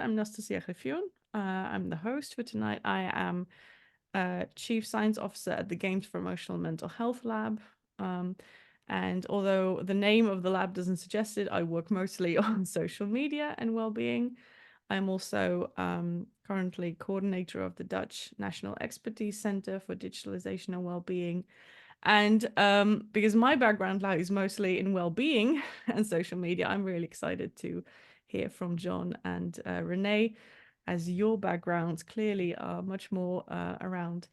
I'm Nastasia. I'm the host for tonight. I am Chief Science Officer at the Games for Emotional and Mental Health Lab. And although the name of the lab doesn't suggest it, I work mostly on social media and well-being. I'm also currently coordinator of the Dutch National Expertise Center for Digitalization and Wellbeing. And because my background lies mostly in well-being and social media, I'm really excited to hear from John and Renee, as your backgrounds clearly are much more around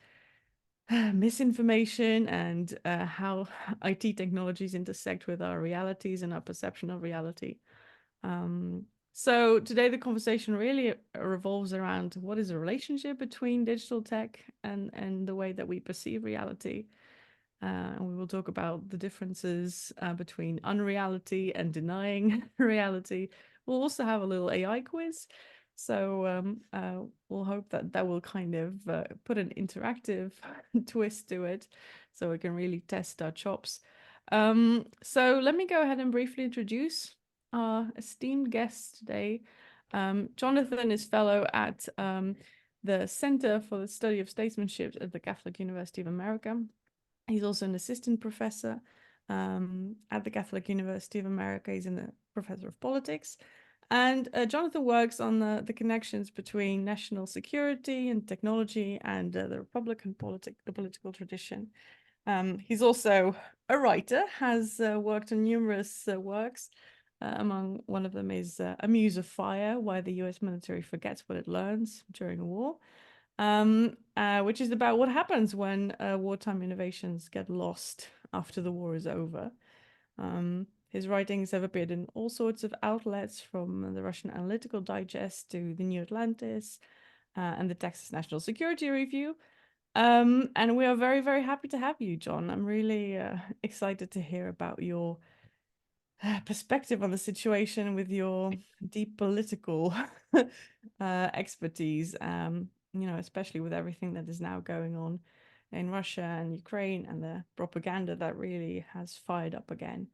misinformation and how IT technologies intersect with our realities and our perception of reality. So today the conversation really revolves around what is the relationship between digital tech and the way that we perceive reality. And we will talk about the differences between unreality and denying reality. We'll also have a little AI quiz. So we'll hope that that will kind of put an interactive twist to it so we can really test our chops. So let me go ahead and briefly introduce our esteemed guest today. Jonathan is fellow at the Center for the Study of Statesmanship at the Catholic University of America. He's also an assistant professor at the Catholic University of America. He's a professor of politics. And Jonathan works on the connections between national security and technology and the Republican political tradition. He's also a writer, has worked on numerous works. Among one of them is A Muse of Fire, Why the US Military Forgets What It Learns During a War. Which is about what happens when wartime innovations get lost after the war is over. His writings have appeared in all sorts of outlets, from the Russian Analytical Digest to the New Atlantis and the Texas National Security Review. And we are very, very happy to have you, John. I'm really excited to hear about your perspective on the situation with your deep political expertise, especially with everything that is now going on in Russia and Ukraine and the propaganda that really has fired up again.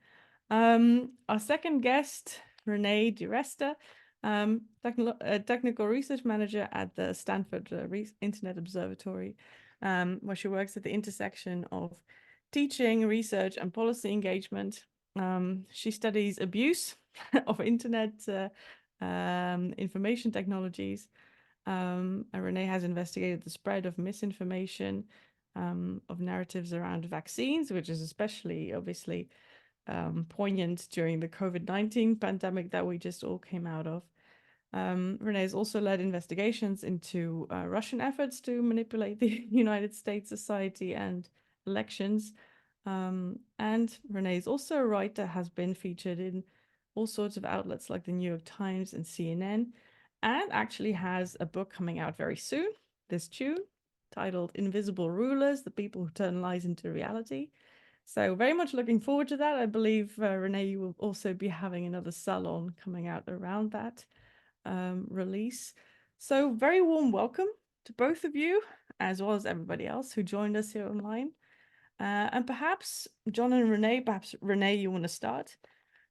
Our second guest, Renée DiResta, technical research manager at the Stanford Internet Observatory, where she works at the intersection of teaching, research, and policy engagement. She studies abuse of internet information technologies. And Renée has investigated the spread of misinformation, of narratives around vaccines, which is especially obviously poignant during the COVID-19 pandemic that we just all came out of. Renée has also led investigations into Russian efforts to manipulate the United States society and elections. And Renée is also a writer, has been featured in all sorts of outlets like the New York Times and CNN, and actually has a book coming out very soon, this June, titled Invisible Rulers, The People Who Turn Lies into Reality. So very much looking forward to that. I believe, Renée, you will also be having another salon coming out around that release. So very warm welcome to both of you, as well as everybody else who joined us here online. And perhaps, John and Renée, perhaps Renée, you want to start?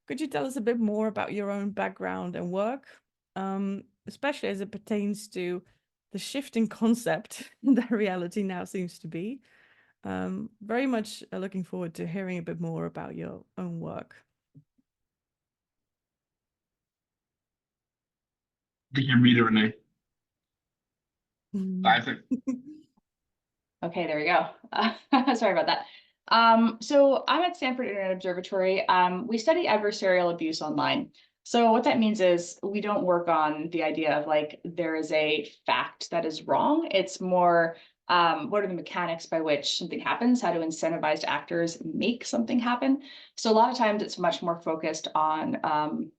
Could you tell us a bit more about your own background and work, especially as it pertains to the shifting concept that reality now seems to be? Very much looking forward to hearing a bit more about your own work. I think you're muted, Renée. I think. Okay, there we go. Sorry about that. So I'm at Stanford Internet Observatory. We study adversarial abuse online. So what that means is we don't work on the idea of like there is a fact that is wrong. It's more what are the mechanics by which something happens, how do incentivized actors make something happen. So a lot of times it's much more focused on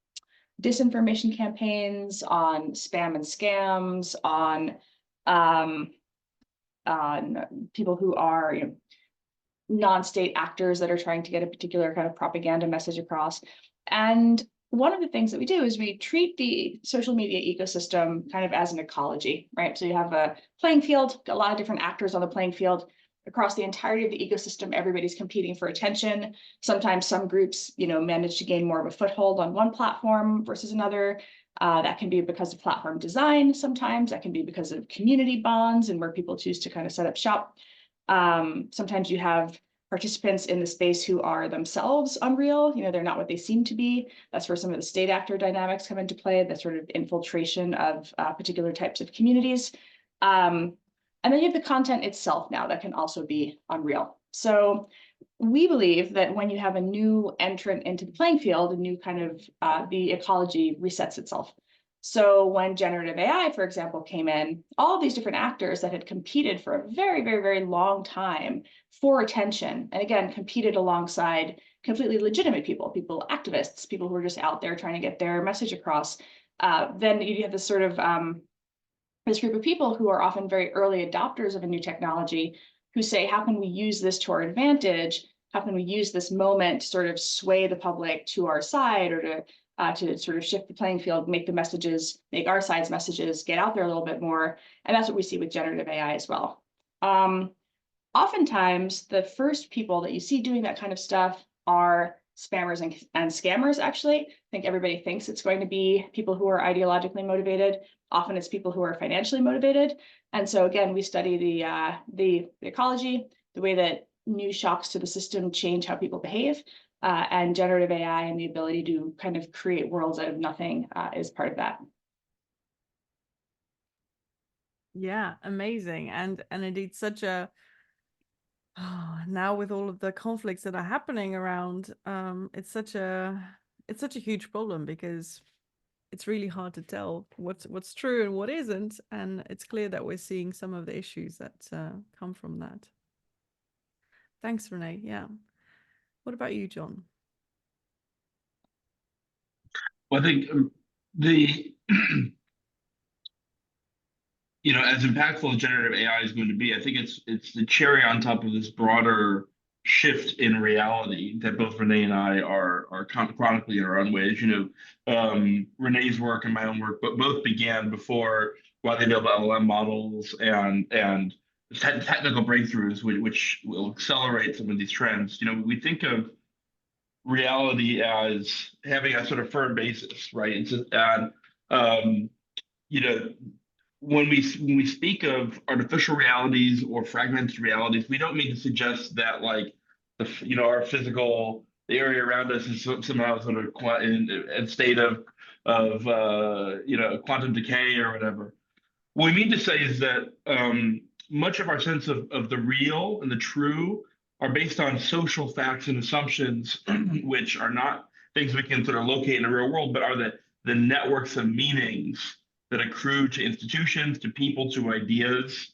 disinformation campaigns, on spam and scams, on people who are non-state actors that are trying to get a particular kind of propaganda message across. And one of the things that we do is we treat the social media ecosystem kind of as an ecology, right? So you have a playing field, a lot of different actors on the playing field. Across the entirety of the ecosystem, everybody's competing for attention. Sometimes some groups, manage to gain more of a foothold on one platform versus another. That can be because of platform design sometimes. That can be because of community bonds and where people choose to kind of set up shop. Sometimes you have participants in the space who are themselves unreal. They're not what they seem to be. That's where some of the state actor dynamics come into play, the sort of infiltration of particular types of communities. And then you have the content itself now that can also be unreal. So we believe that when you have a new entrant into the playing field, a new kind of the ecology resets itself. So when generative AI, for example, came in, all of these different actors that had competed for a very, very, very long time for attention, and again, competed alongside completely legitimate people, activists, people who are just out there trying to get their message across, then you have this sort of this group of people who are often very early adopters of a new technology who say, how can we use this to our advantage? How can we use this moment to sort of sway the public to our side, or to sort of shift the playing field, make our side's messages get out there a little bit more? And that's what we see with generative AI as well. Oftentimes, the first people that you see doing that kind of stuff are spammers and scammers, actually. I think everybody thinks it's going to be people who are ideologically motivated. Often it's people who are financially motivated. And so again, we study the ecology, the way that new shocks to the system change how people behave, and generative AI and the ability to kind of create worlds out of nothing is part of that. Yeah, amazing. And indeed such a now with all of the conflicts that are happening around, it's such a huge problem, because it's really hard to tell what's true and what isn't, and it's clear that we're seeing some of the issues that come from that. Thanks, Renee. Yeah. What about you, John? Well, I think the as impactful as generative AI is going to be, I think it's the cherry on top of this broader shift in reality that both Renee and I are chronically in our own ways. Renee's work and my own work, but both began before widely available LLM models and technical breakthroughs, which will accelerate some of these trends. We think of reality as having a sort of firm basis, right? When we speak of artificial realities or fragmented realities, we don't mean to suggest that like our physical, the area around us is somehow sort of in state of quantum decay or whatever. What we mean to say is that much of our sense of the real and the true are based on social facts and assumptions, which are not things we can sort of locate in the real world, but are the networks of meanings that accrue to institutions, to people, to ideas.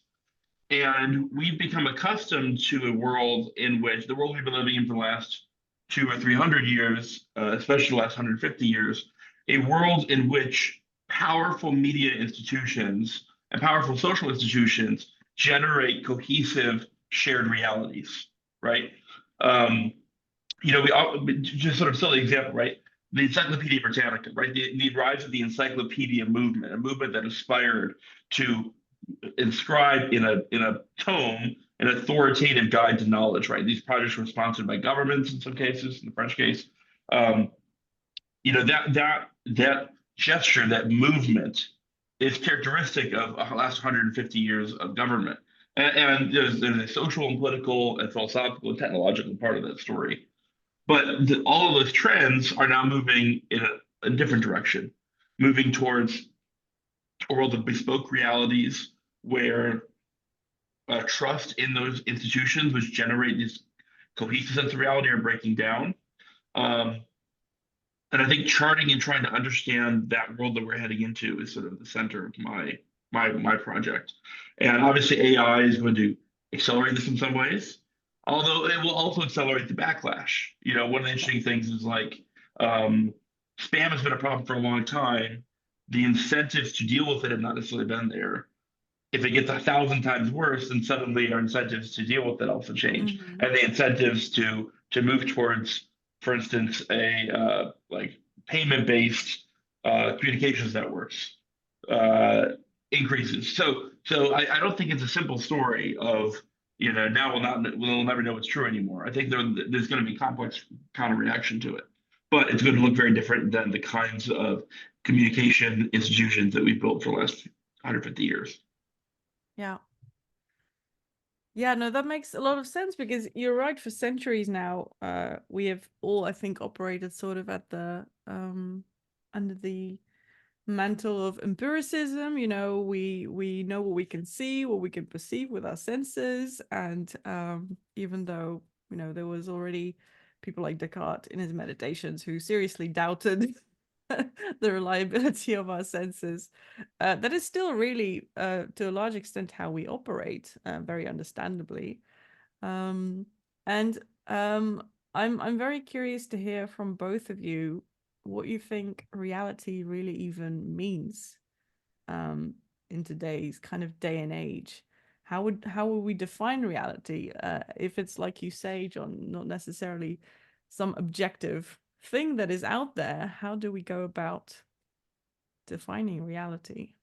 And we've become accustomed to a world in which the world we've been living in for the last 200 or 300 years, especially the last 150 years, a world in which powerful media institutions and powerful social institutions generate cohesive shared realities, right? Just sort of silly example, right? The Encyclopedia Britannica, right? The rise of the encyclopedia movement, a movement that aspired to inscribe in a tome an authoritative guide to knowledge, right? These projects were sponsored by governments in some cases, in the French case. That gesture, that movement, is characteristic of the last 150 years of government. And there's a social and political and philosophical and technological part of that story. But all of those trends are now moving in a different direction, moving towards a world of bespoke realities where trust in those institutions, which generate this cohesive sense of reality, are breaking down. And I think charting and trying to understand that world that we're heading into is sort of the center of my project. And obviously AI is going to accelerate this in some ways, although it will also accelerate the backlash. One of the interesting things is like spam has been a problem for a long time. The incentives to deal with it have not necessarily been there. If it gets 1,000 times worse, then suddenly our incentives to deal with it also change, and the incentives to move towards, for instance, a like payment-based communications networks increases. So I don't think it's a simple story of now we'll never know what's true anymore. I think there's going to be complex counter reaction to it. but it's going to look very different than the kinds of communication institutions that we've built for the last 150 years. Yeah. Yeah, no, that makes a lot of sense, because you're right. For centuries now, we have all, I think, operated sort of at the under the mantle of empiricism. We know what we can see, what we can perceive with our senses, and even though there was already people like Descartes in his meditations who seriously doubted the reliability of our senses, that is still really to a large extent how we operate, very understandably. And I'm very curious to hear from both of you what you think reality really even means in today's kind of day and age. How would we define reality? If it's like you say, John, not necessarily some objective thing that is out there, how do we go about defining reality?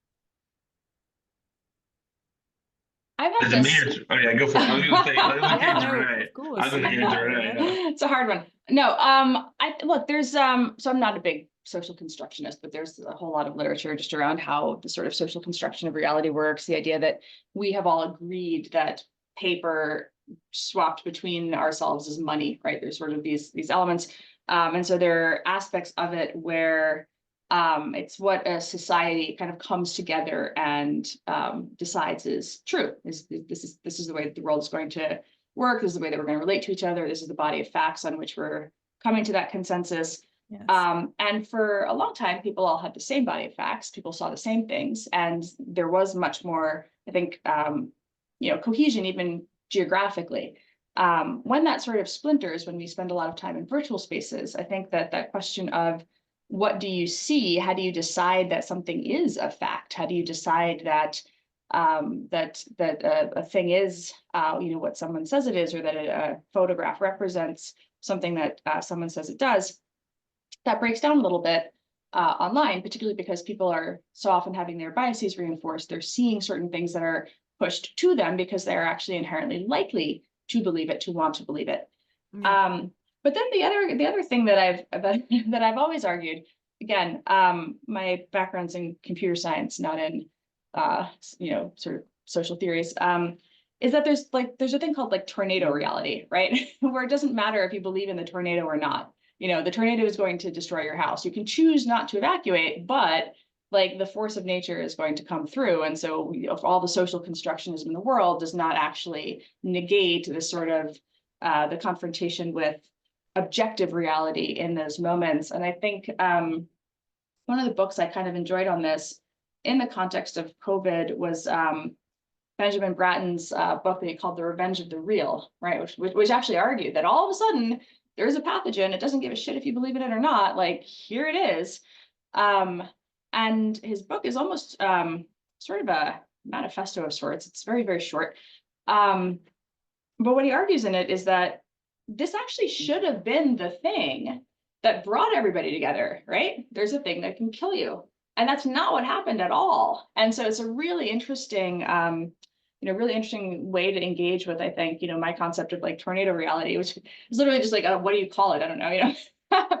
I've had Is it me this. or oh yeah, go for it. I was going to say, I was going to Yeah, hand it to no, Renee. of course. I was going to hand it to Renee. Yeah. It's a hard one. No, I look, there's so I'm not a big social constructionist, but there's a whole lot of literature just around how the sort of social construction of reality works. The idea that we have all agreed that paper swapped between ourselves is money, right? There's sort of these elements. And so there are aspects of it where it's what a society kind of comes together and decides is true. This is the way the world is going to work. This is the way that we're going to relate to each other. This is the body of facts on which we're coming to that consensus. Yes. And for a long time, people all had the same body of facts. People saw the same things, and there was much more, I think, cohesion, even geographically. When that sort of splinters, when we spend a lot of time in virtual spaces, I think that question of what do you see? How do you decide that something is a fact? How do you decide that a thing is, what someone says it is, or that a photograph represents something that someone says it does? That breaks down a little bit online, particularly because people are so often having their biases reinforced. They're seeing certain things that are pushed to them because they're actually inherently likely to believe it, to want to believe it. Yeah. But then the other thing that I've always argued, again, my background's in computer science, not in sort of social theories, is that there's a thing called like tornado reality, right? Where it doesn't matter if you believe in the tornado or not. The tornado is going to destroy your house. You can choose not to evacuate, but like the force of nature is going to come through. And so all the social constructionism in the world does not actually negate this sort of the confrontation with objective reality in those moments. And I think one of the books I kind of enjoyed on this in the context of COVID was Benjamin Bratton's book that he called The Revenge of the Real, right? Which actually argued that all of a sudden there's a pathogen. It doesn't give a shit if you believe in it or not. Like, here it is. And his book is almost sort of a manifesto of sorts. It's very, very short. But what he argues in it is that this actually should have been the thing that brought everybody together, right? There's a thing that can kill you. And that's not what happened at all. And so it's a really interesting, really interesting way to engage with, I think, my concept of like tornado reality, which is literally just like, what do you call it? I don't know,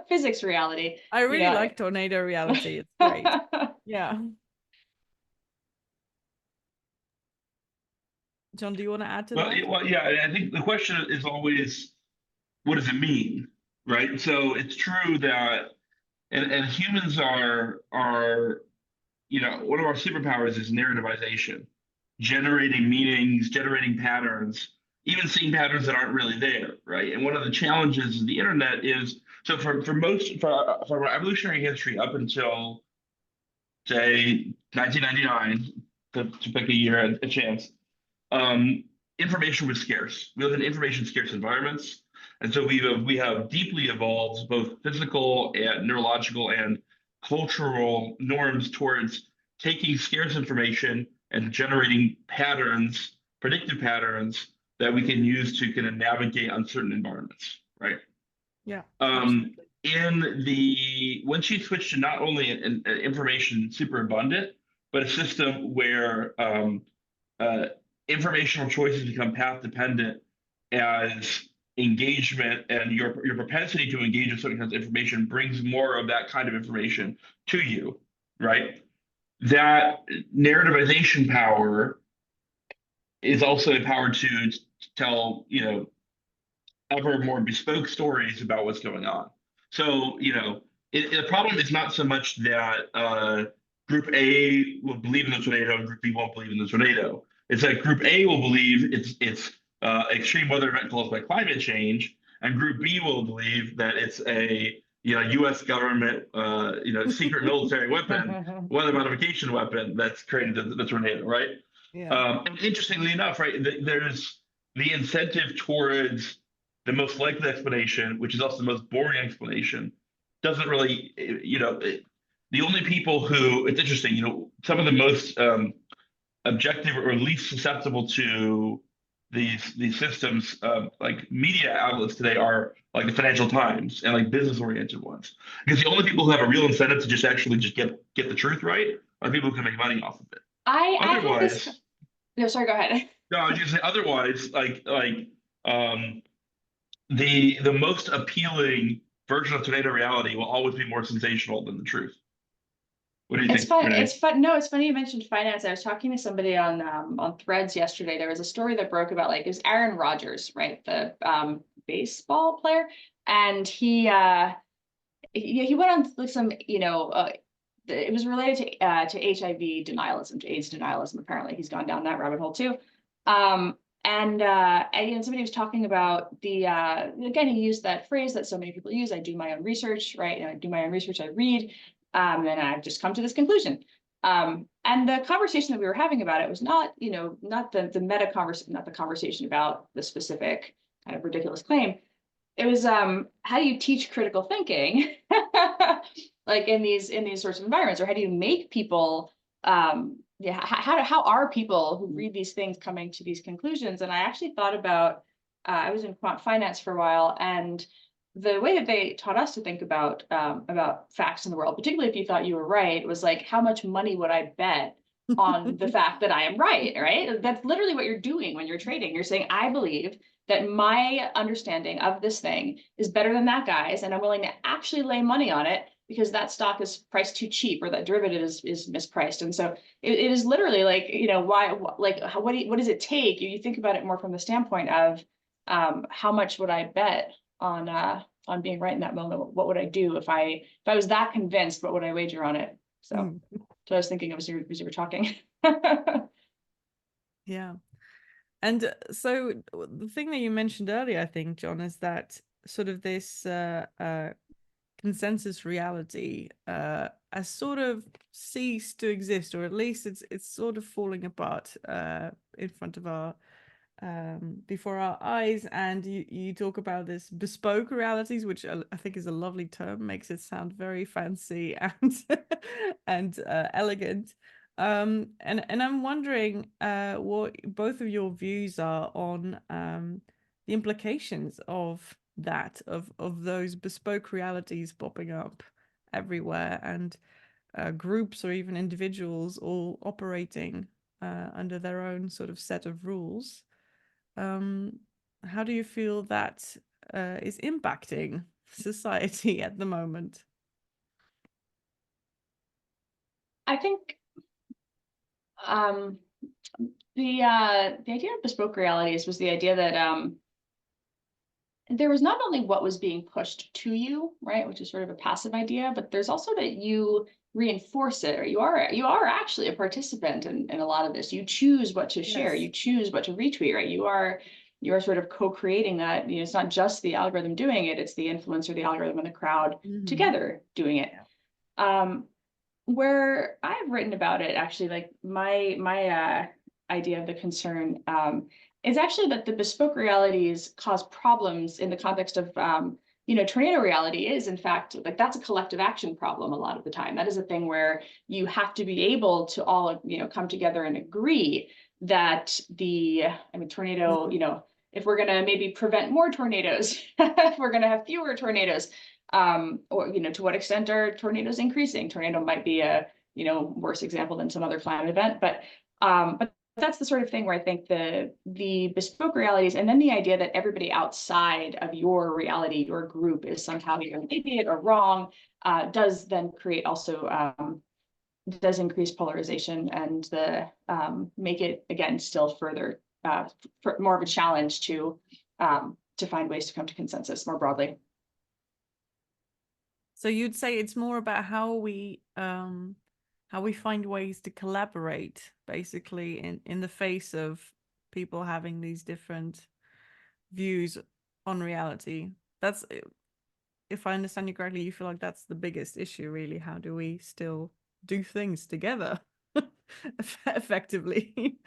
physics reality. I really like tornado reality. It's great. Yeah. John, do you want to add to that? Well, yeah, I think the question is always, what does it mean, right? So it's true that, and humans are, one of our superpowers is narrativization, generating meanings, generating patterns, even seeing patterns that aren't really there, right? And one of the challenges of the internet is, so for our evolutionary history up until, say, 1999, to pick a year, a chance, information was scarce. We live in information scarce environments. And so we have deeply evolved both physical and neurological and cultural norms towards taking scarce information and generating patterns, predictive patterns that we can use to kind of navigate uncertain environments, right? Yeah. Once you switch to not only an information super abundant, but a system where informational choices become path dependent as engagement and your propensity to engage in certain kinds of information brings more of that kind of information to you, right? That narrativization power is also empowered to tell, ever more bespoke stories about what's going on. So, the problem is not so much that Group A will believe in the tornado and Group B won't believe in the tornado. It's that Group A will believe it's extreme weather event caused by climate change, and Group B will believe that it's a U.S. government secret military weapon, weather modification weapon that's created the tornado, right? Yeah. Interestingly enough, right, there's the incentive towards the most likely explanation, which is also the most boring explanation, doesn't really, the only people who, it's interesting, some of the most objective or least susceptible to these systems, like media outlets today are like the Financial Times and like business oriented ones. Because the only people who have a real incentive to just get the truth right are people who can make money off of it. I had this. Otherwise, No, sorry, go ahead. no, I was just saying otherwise, um the most appealing version of tornado reality will always be more sensational than the truth. What do you It's think, fun. Renee? It's fun. No, it's funny you mentioned finance. I was talking to somebody on Threads yesterday. There was a story that broke about it was Aaron Rodgers, right, the baseball player, and he went on like some it was related to HIV denialism, to AIDS denialism. Apparently, he's gone down that rabbit hole too. And somebody was talking about the again, he used that phrase that so many people use. I do my own research, right? And I do my own research. I read. And I've just come to this conclusion. And the conversation that we were having about it was not, not the meta conversation, not the conversation about the specific kind of ridiculous claim. It was how do you teach critical thinking, like in these sorts of environments, or how do you make people, how are people who read these things coming to these conclusions? And I actually thought about, I was in quant finance for a while, and the way that they taught us to think about facts in the world, particularly if you thought you were right, was like, how much money would I bet on the fact that I am right, right? That's literally what you're doing when you're trading. You're saying, I believe that my understanding of this thing is better than that guy's, and I'm willing to actually lay money on it because that stock is priced too cheap or that derivative is mispriced. And so it is literally like, why, like, what does it take? You think about it more from the standpoint of how much would I bet on being right in that moment? What would I do if I was that convinced? What would I wager on it? So I was thinking of as you were talking. Yeah. And so the thing that you mentioned earlier, I think, John, is that sort of this consensus reality has sort of ceased to exist, or at least it's sort of falling apart in front of our before our eyes. And you talk about this bespoke realities, which I think is a lovely term, makes it sound very fancy and elegant. And I'm wondering what both of your views are on the implications of that, of those bespoke realities popping up everywhere, and groups or even individuals all operating under their own sort of set of rules. How do you feel that is impacting society at the moment? I think the idea of bespoke realities was the idea that there was not only what was being pushed to you, right, which is sort of a passive idea, but there's also that you reinforce it, or you are actually a participant in a lot of this. You choose what to share, Yes. you choose what to retweet, right? You are sort of co-creating that. It's not just the algorithm doing it, it's the influencer, the algorithm, and the crowd together doing it. Where I've written about it, actually, like my idea of the concern is actually that the bespoke realities cause problems in the context of tornado reality is, in fact, like that's a collective action problem a lot of the time. That is a thing where you have to be able to all come together and agree that tornado, if we're going to maybe prevent more tornadoes, if we're going to have fewer tornadoes, or to what extent are tornadoes increasing? Tornado might be a worse example than some other climate event, but that's the sort of thing where I think the bespoke realities, and then the idea that everybody outside of your reality, your group, is somehow either an idiot or wrong, does then create also does increase polarization and the make it again still further more of a challenge to find ways to come to consensus more broadly. So you'd say it's more about how we find ways to collaborate, basically, in the face of people having these different views on reality. That's, if I understand you correctly, you feel like that's the biggest issue, really. How do we still do things together effectively?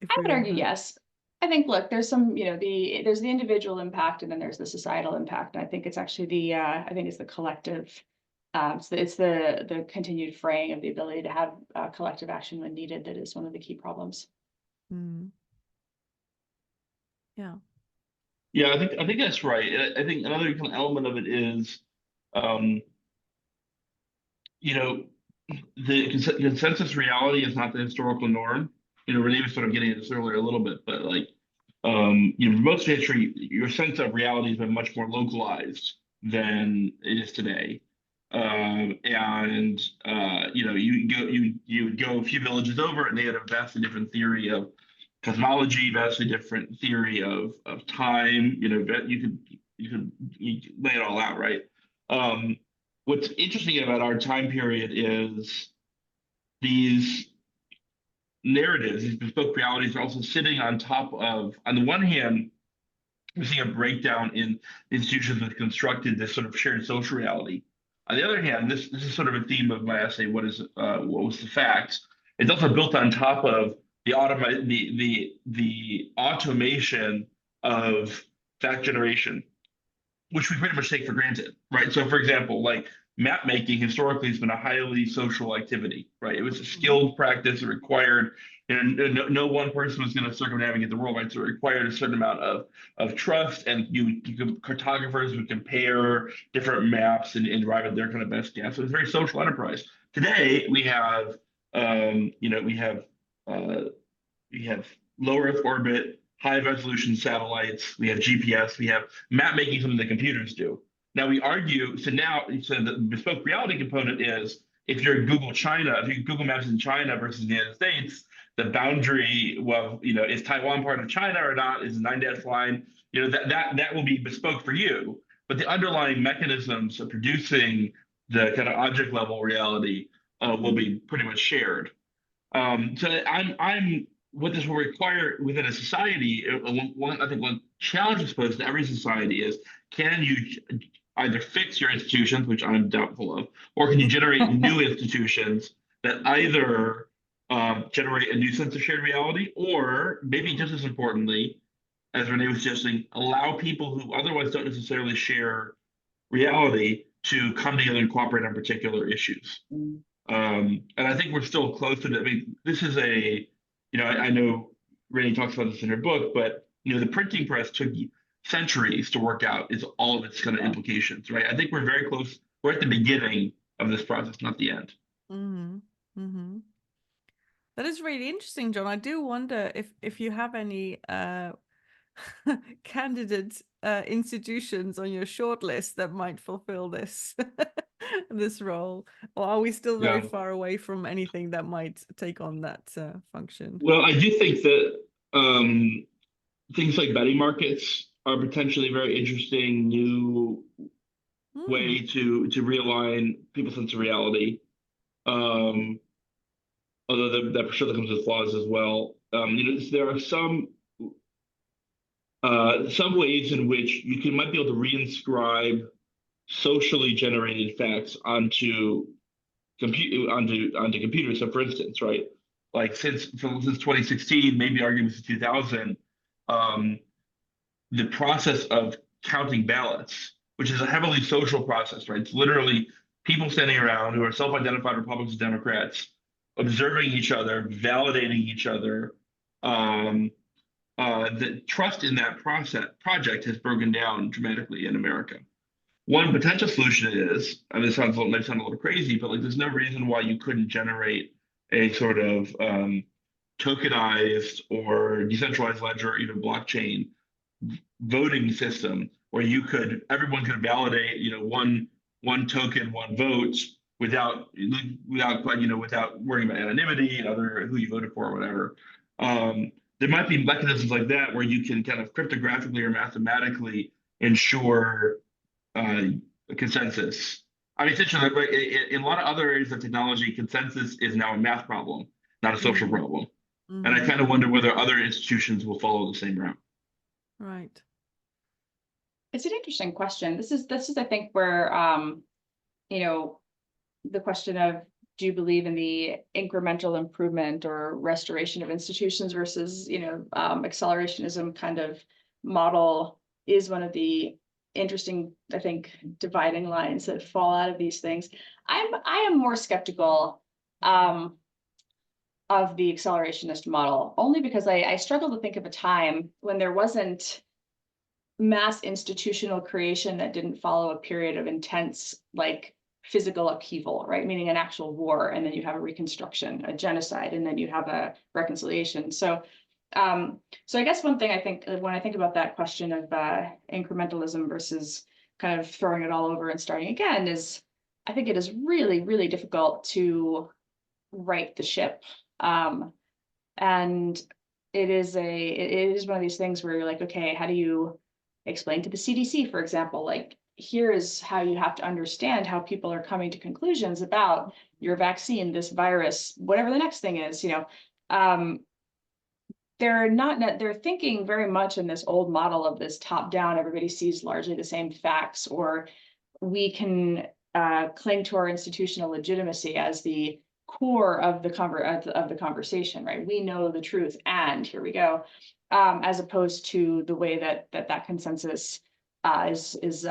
If I we would all argue have... yes. I think, look, there's some, there's the individual impact and then there's the societal impact. And I think it's actually I think it's the collective. So it's the continued fraying of the ability to have collective action when needed that is one of the key problems. Mm. Yeah. Yeah, I think that's right. I think another kind of element of it is, um, the consensus reality is not the historical norm. Renee was sort of getting at this earlier a little bit, but like, for most of history, your sense of reality has been much more localized than it is today. And you would go a few villages over, and they had a vastly different theory of cosmology, vastly different theory of time. You could lay it all out, right? Um, what's interesting about our time period is these narratives, these bespoke realities, are also sitting on top of, on the one hand, we're seeing a breakdown in institutions that constructed this sort of shared social reality. On the other hand, this is sort of a theme of my essay. What was the facts? It's also built on top of the automation of fact generation, which we pretty much take for granted, right? So, for example, like map making historically has been a highly social activity, right? It was a skilled practice. It required, no one person was going to circumnavigate the world, right? So it required a certain amount of trust, and cartographers would compare different maps and arrive at their kind of best guess. So it's a very social enterprise. Today we have, we have low Earth orbit, high resolution satellites. We have GPS. We have map making, something that computers do. Now we argue. So the bespoke reality component is, if you're Google China, if you Google Maps in China versus the United States, the boundary, well, is Taiwan part of China or not? Is the 9-dash line? That will be bespoke for you. But the underlying mechanisms of producing the kind of object level reality will be pretty much shared. So I'm what this will require within a society. I think one challenge, I suppose, to every society is, can you either fix your institutions, which I'm doubtful of, or can you generate new institutions that either generate a new sense of shared reality, or maybe just as importantly, as Renee was suggesting, allow people who otherwise don't necessarily share reality to come together and cooperate on particular issues. And I think we're still close to it. I mean, this is I know Renee talks about this in her book, but the printing press took centuries to work out all of its kind of implications, right? I think we're very close. We're at the beginning of this process, not the end. Mm-hmm. Mm-hmm. That is really interesting, John. I do wonder if you have any candidate institutions on your shortlist that might fulfill this this role, or are we still very far away from anything that might take on that function? Well, I do think that things like betting markets are potentially very interesting new way to realign people's sense of reality. Although that for sure comes with flaws as well. There are some ways in which you might be able to reinscribe socially generated facts onto computers. So, for instance, right, like since 2016, maybe arguably since 2000, the process of counting ballots, which is a heavily social process, right? It's literally people standing around who are self-identified Republicans and Democrats, observing each other, validating each other. The trust in that project has broken down dramatically in America. One potential solution is, and this might sound a little crazy, but like there's no reason why you couldn't generate a sort of tokenized or decentralized ledger or even blockchain voting system where everyone could validate, one token, one vote without worrying about anonymity and other who you voted for or whatever. There might be mechanisms like that where you can kind of cryptographically or mathematically ensure a consensus. I mean, essentially, like in a lot of other areas of technology, consensus is now a math problem, not a social problem. And I kind of wonder whether other institutions will follow the same route. Right. It's an interesting question. This is I think where the question of, do you believe in the incremental improvement or restoration of institutions versus accelerationism kind of model is one of the interesting, I think, dividing lines that fall out of these things. I am more skeptical of the accelerationist model, only because I struggle to think of a time when there wasn't mass institutional creation that didn't follow a period of intense, like, physical upheaval, right? Meaning an actual war, and then you have a reconstruction, a genocide, and then you have a reconciliation. So I guess one thing I think when I think about that question of incrementalism versus kind of throwing it all over and starting again is, I think it is really, really difficult to right the ship. And it is one of these things where you're like, okay, how do you explain to the CDC, for example, like, here is how you have to understand how people are coming to conclusions about your vaccine, this virus, whatever the next thing is, they're thinking very much in this old model of this top down, everybody sees largely the same facts, or we can cling to our institutional legitimacy as the core of the conversation, right? We know the truth, and here we go, as opposed to the way that consensus is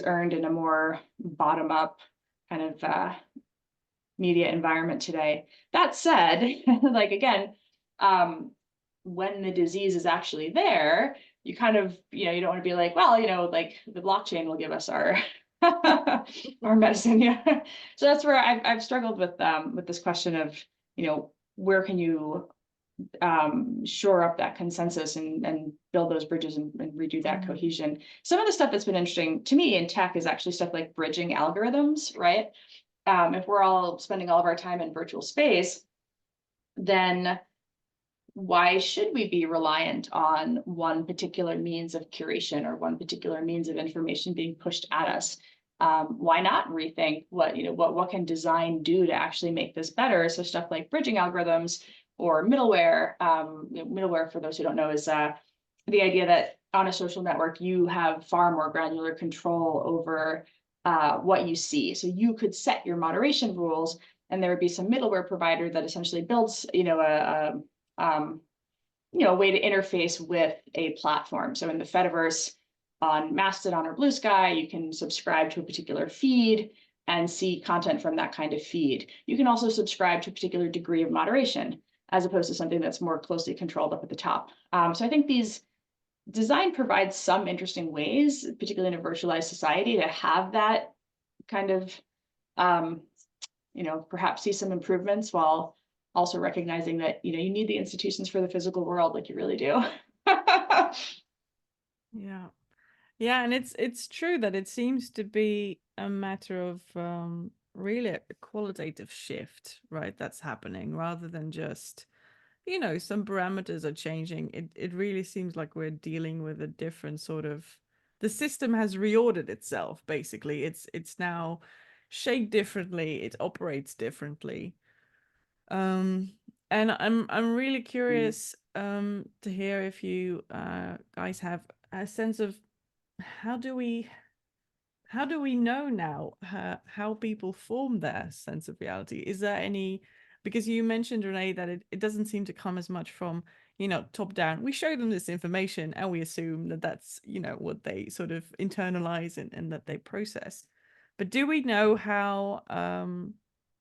earned in a more bottom up kind of media environment today. That said, like, again, when the disease is actually there, you kind of, you don't want to be like, well, like, the blockchain will give us our our medicine. Yeah. So that's where I've struggled with this question of, where can you shore up that consensus and build those bridges and redo that cohesion. Some of the stuff that's been interesting to me in tech is actually stuff like bridging algorithms, right? If we're all spending all of our time in virtual space, then why should we be reliant on one particular means of curation or one particular means of information being pushed at us? Why not rethink what can design do to actually make this better? So stuff like bridging algorithms or middleware. Middleware, for those who don't know, is the idea that on a social network, you have far more granular control over what you see. So you could set your moderation rules, and there would be some middleware provider that essentially builds, a way to interface with a platform. So in the Fediverse, on Mastodon or Blue Sky, you can subscribe to a particular feed and see content from that kind of feed. You can also subscribe to a particular degree of moderation, as opposed to something that's more closely controlled up at the top. So I think these design provides some interesting ways, particularly in a virtualized society, to have that kind of, perhaps see some improvements while also recognizing that, you need the institutions for the physical world, like you really do. Yeah, and it's true that it seems to be a matter of really a qualitative shift, right? That's happening rather than just, some parameters are changing. It really seems like we're dealing with a different sort of, the system has reordered itself, basically. It's now shaped differently, it operates differently. And I'm really curious to hear if you guys have a sense of how do we know now how people form their sense of reality? Is there any, because you mentioned, Renee, that it doesn't seem to come as much from, top down. We show them this information and we assume that that's, what they sort of internalize and that they process. But do we know how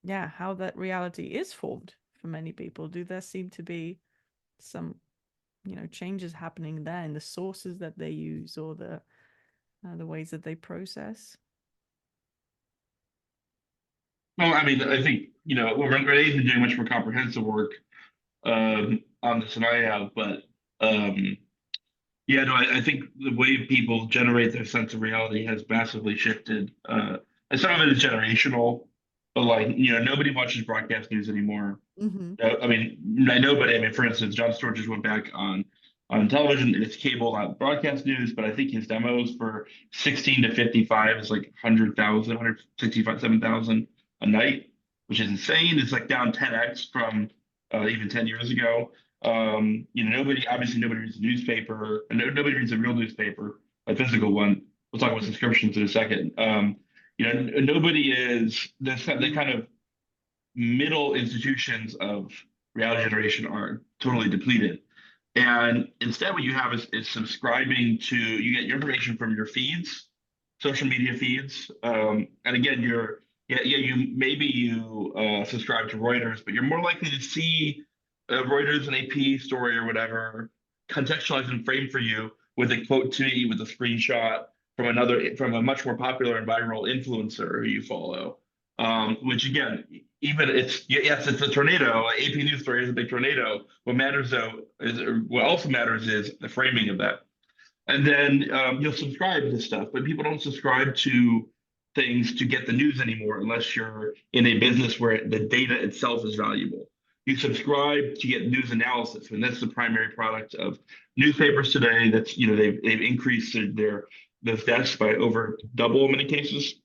that reality is formed for many people? Do there seem to be some, changes happening there in the sources that they use or the ways that they process? Well, I mean, I think, Renee's been doing much more comprehensive work on this than I have, but yeah, no, I think the way people generate their sense of reality has massively shifted. And some of it is generational, but like, nobody watches broadcast news anymore. Mm-hmm. I mean, I know, but I mean, for instance, John Stewart just went back on television. It's cable, not broadcast news, but I think his demos for 16 to 55 is like 100,000, 165, 7,000 a night, which is insane. It's like down 10x from even 10 years ago. Obviously nobody reads a newspaper, and nobody reads a real newspaper, a physical one. We'll talk about subscriptions in a second. Nobody is this the kind of middle institutions of reality generation are totally depleted. And instead, what you have is subscribing to, you get your information from your feeds, social media feeds. And again, you subscribe to Reuters, but you're more likely to see Reuters, an AP story or whatever, contextualized and framed for you with a quote tweet, with a screenshot from a much more popular and viral influencer who you follow. Which again, even yes, it's a tornado. AP News story is a big tornado. What also matters is the framing of that. And then you'll subscribe to stuff, but people don't subscribe to things to get the news anymore unless you're in a business where the data itself is valuable. You subscribe to get news analysis, and that's the primary product of newspapers today. That's they've increased those desks by over double in many cases.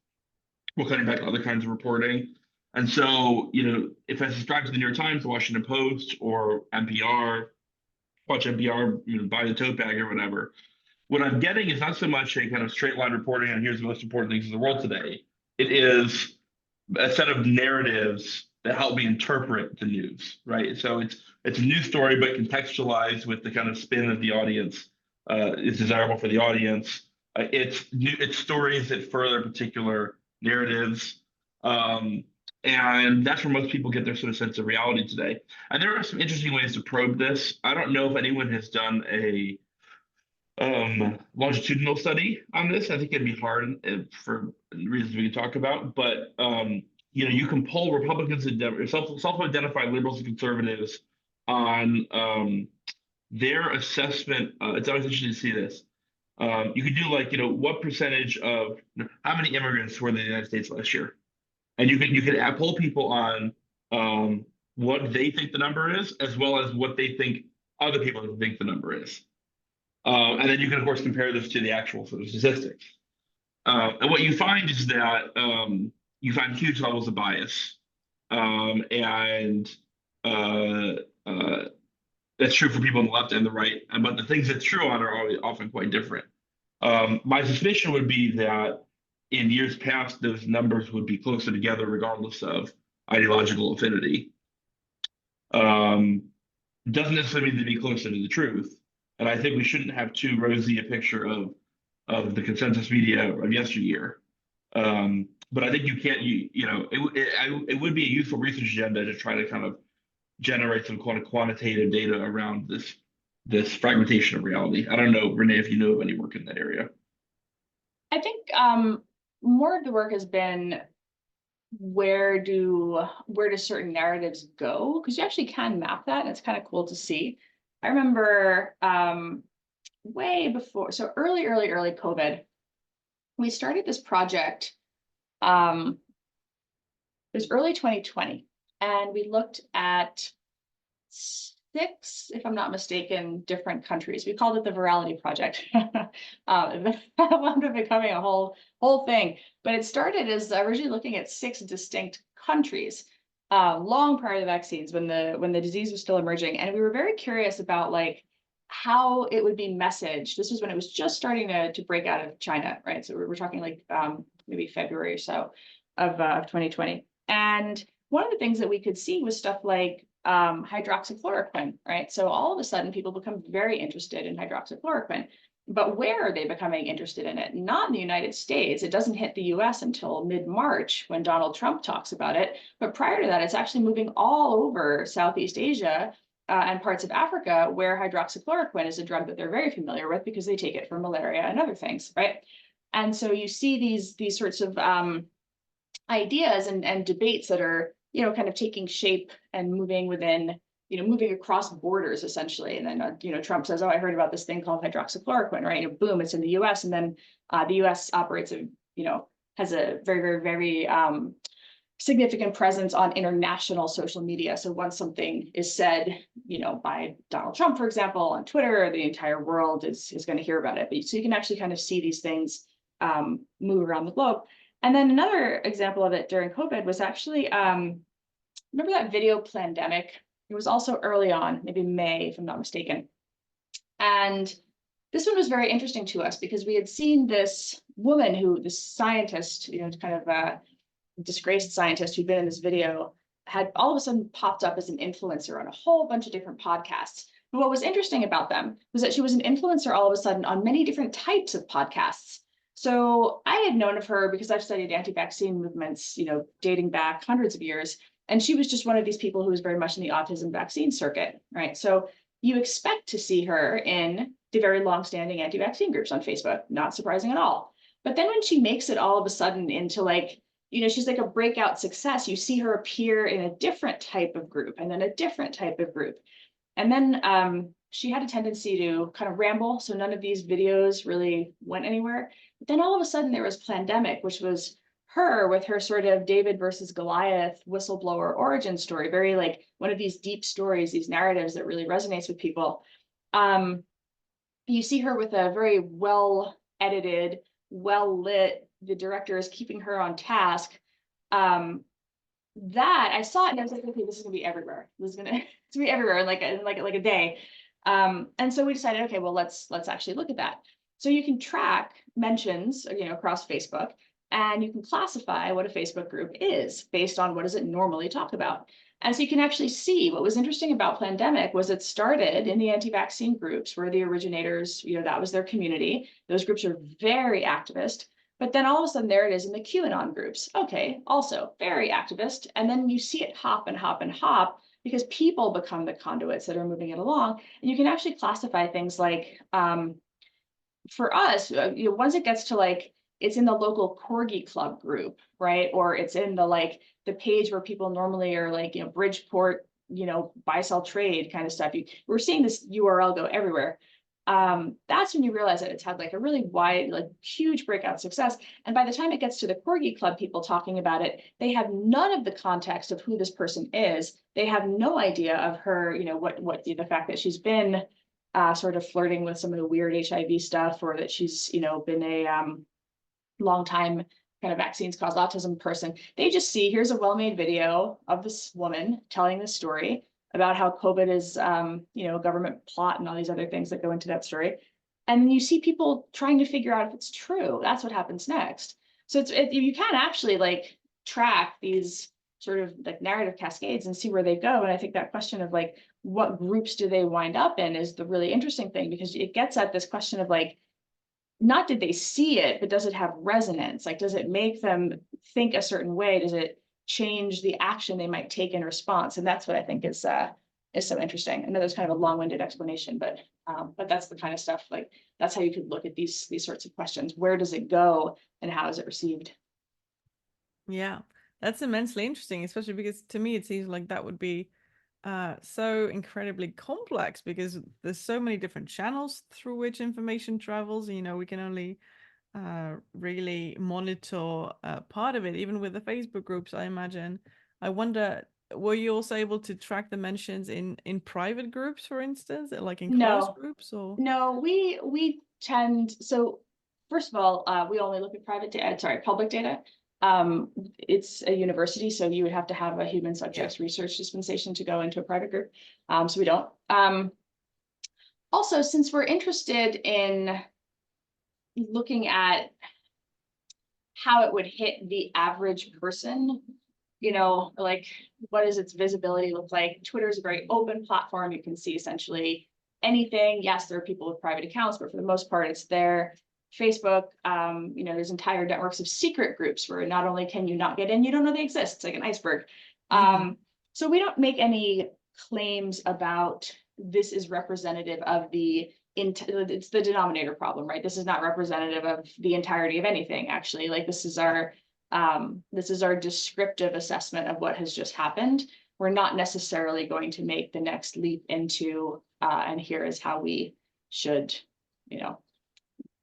We're cutting back other kinds of reporting. And so, if I subscribe to the New York Times, the Washington Post, or NPR, watch NPR, buy the tote bag or whatever, what I'm getting is not so much a kind of straight line reporting on here's the most important things in the world today. It is a set of narratives that help me interpret the news, right? So it's a news story, but contextualized with the kind of spin that the audience is desirable for the audience. It's stories that further particular narratives. And that's where most people get their sort of sense of reality today. And there are some interesting ways to probe this. I don't know if anyone has done a longitudinal study on this. I think it'd be hard for reasons we can talk about, but you can poll Republicans and self-identified liberals and conservatives on their assessment. It's always interesting to see this. You could do what percentage of how many immigrants were in the United States last year, and you could poll people on what they think the number is, as well as what they think other people think the number is. And then you can, of course, compare this to the actual sort of statistics. And what you find is that you find huge levels of bias. And that's true for people on the left and the right. But the things it's true on are often quite different. My suspicion would be that in years past, those numbers would be closer together regardless of ideological affinity. Doesn't necessarily mean to be closer to the truth. And I think we shouldn't have too rosy a picture of the consensus media of yesteryear. But I think you can't, it would be a useful research agenda to try to kind of generate some kind of quantitative data around this fragmentation of reality. I don't know, Renee, if you know of any work in that area. I think more of the work has been where do certain narratives go? Because you actually can map that, and it's kind of cool to see. I remember way before, so early COVID, we started this project. It was early 2020, and we looked at 6, if I'm not mistaken, different countries. We called it the Virality Project. That wound up becoming a whole thing. But it started as originally looking at 6 distinct countries, long prior to the vaccines, when the disease was still emerging. And we were very curious about how it would be messaged. This was when it was just starting to break out of China, right? So we're talking maybe February or so of 2020. And one of the things that we could see was stuff like hydroxychloroquine, right? So all of a sudden, people become very interested in hydroxychloroquine. But where are they becoming interested in it? Not in the United States. It doesn't hit the US until mid-March when Donald Trump talks about it. But prior to that, it's actually moving all over Southeast Asia and parts of Africa, where hydroxychloroquine is a drug that they're very familiar with because they take it for malaria and other things, right? And so you see these sorts of ideas and debates that are kind of taking shape and moving within moving across borders essentially. And then, Trump says, oh, I heard about this thing called hydroxychloroquine, right? And boom, it's in the US. And then the US operates has a very, very, very significant presence on international social media. So once something is said, by Donald Trump, for example, on Twitter, the entire world is going to hear about it. So you can actually kind of see these things move around the globe. And then another example of it during COVID was actually, remember that video Plandemic? It was also early on, maybe May, if I'm not mistaken. And this one was very interesting to us because we had seen this woman this scientist, kind of a disgraced scientist who'd been in this video, had all of a sudden popped up as an influencer on a whole bunch of different podcasts. But what was interesting about them was that she was an influencer all of a sudden on many different types of podcasts. So I had known of her because I've studied anti-vaccine movements, dating back hundreds of years. And she was just one of these people who was very much in the autism vaccine circuit, right? So you expect to see her in the very long-standing anti-vaccine groups on Facebook, not surprising at all. But then when she makes it all of a sudden into she's like a breakout success, you see her appear in a different type of group and then a different type of group. And then she had a tendency to kind of ramble. So none of these videos really went anywhere. But then all of a sudden there was Plandemic, which was her with her sort of David versus Goliath whistleblower origin story, very one of these deep stories, these narratives that really resonates with people. You see her with a very well edited, well lit, the director is keeping her on task. That I saw it and I was like, okay, this is gonna be everywhere. This is gonna be everywhere in like a day. And so we decided, okay, well, let's actually look at that. So you can track mentions, across Facebook, and you can classify what a Facebook group is based on what does it normally talk about. And so you can actually see what was interesting about Plandemic was it started in the anti-vaccine groups where the originators, that was their community. Those groups are very activist. But then all of a sudden there it is in the QAnon groups. Okay, also very activist. And then you see it hop and hop and hop because people become the conduits that are moving it along. And you can actually classify things like, for us, once it gets to it's in the local corgi club group, right? Or it's in the page where people normally are Bridgeport, buy, sell, trade kind of stuff. We're seeing this URL go everywhere. That's when you realize that it's had a really wide, huge breakout success. And by the time it gets to the corgi club people talking about it, they have none of the context of who this person is. They have no idea of her, what the fact that she's been sort of flirting with some of the weird HIV stuff, or that she's, been a long time kind of vaccines cause autism person. They just see, here's a well-made video of this woman telling this story about how COVID is, a government plot and all these other things that go into that story. And you see people trying to figure out if it's true. That's what happens next. So you can actually track these sort of narrative cascades and see where they go. And I think that question of what groups do they wind up in is the really interesting thing, because it gets at this question of not did they see it, but does it have resonance? Does it make them think a certain way? Does it change the action they might take in response? And that's what I think is so interesting. I know there's kind of a long-winded explanation, but that's the kind of stuff, that's how you could look at these sorts of questions. Where does it go and how is it received? Yeah, that's immensely interesting, especially because to me it seems like that would be so incredibly complex, because there's so many different channels through which information travels. We can only really monitor part of it, even with the Facebook groups, I imagine. I wonder, were you also able to track the mentions in private groups, for instance, like in closed groups? Or no, we tend, so first of all, we only look at public data. It's a university, so you would have to have a human subjects research dispensation to go into a private group. So we don't. Also, since we're interested in looking at how it would hit the average person, what does its visibility look like? Twitter is a very open platform. You can see essentially anything. Yes, there are people with private accounts, but for the most part, it's there. Facebook, there's entire networks of secret groups where not only can you not get in, you don't know they exist. It's like an iceberg. So we don't make any claims about this is representative of it's the denominator problem, right? This is not representative of the entirety of anything, actually. This is our descriptive assessment of what has just happened. we're not necessarily going to make the next leap into, and here is how we should,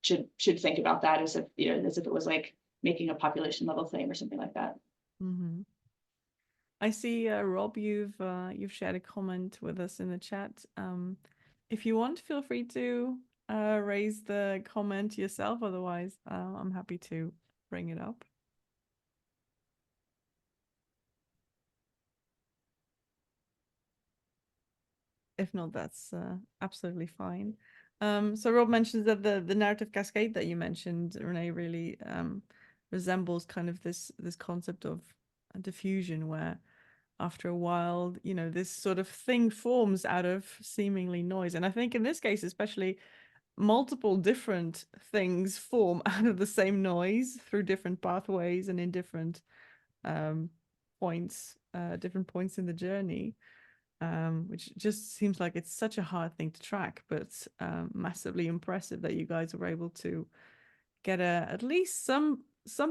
should think about that as if, as if it was like making a population level thing or something like that. Mm-hmm. I see, Rob, you've shared a comment with us in the chat. If you want, feel free to raise the comment yourself. Otherwise, I'm happy to bring it up. If not, that's absolutely fine. So Rob mentions that the narrative cascade that you mentioned, Renee, really resembles kind of this concept of diffusion, where after a while, this sort of thing forms out of seemingly noise. And I think in this case, especially, multiple different things form out of the same noise through different pathways and in different points in the journey. Which just seems like it's such a hard thing to track, but massively impressive that you guys were able to get at least some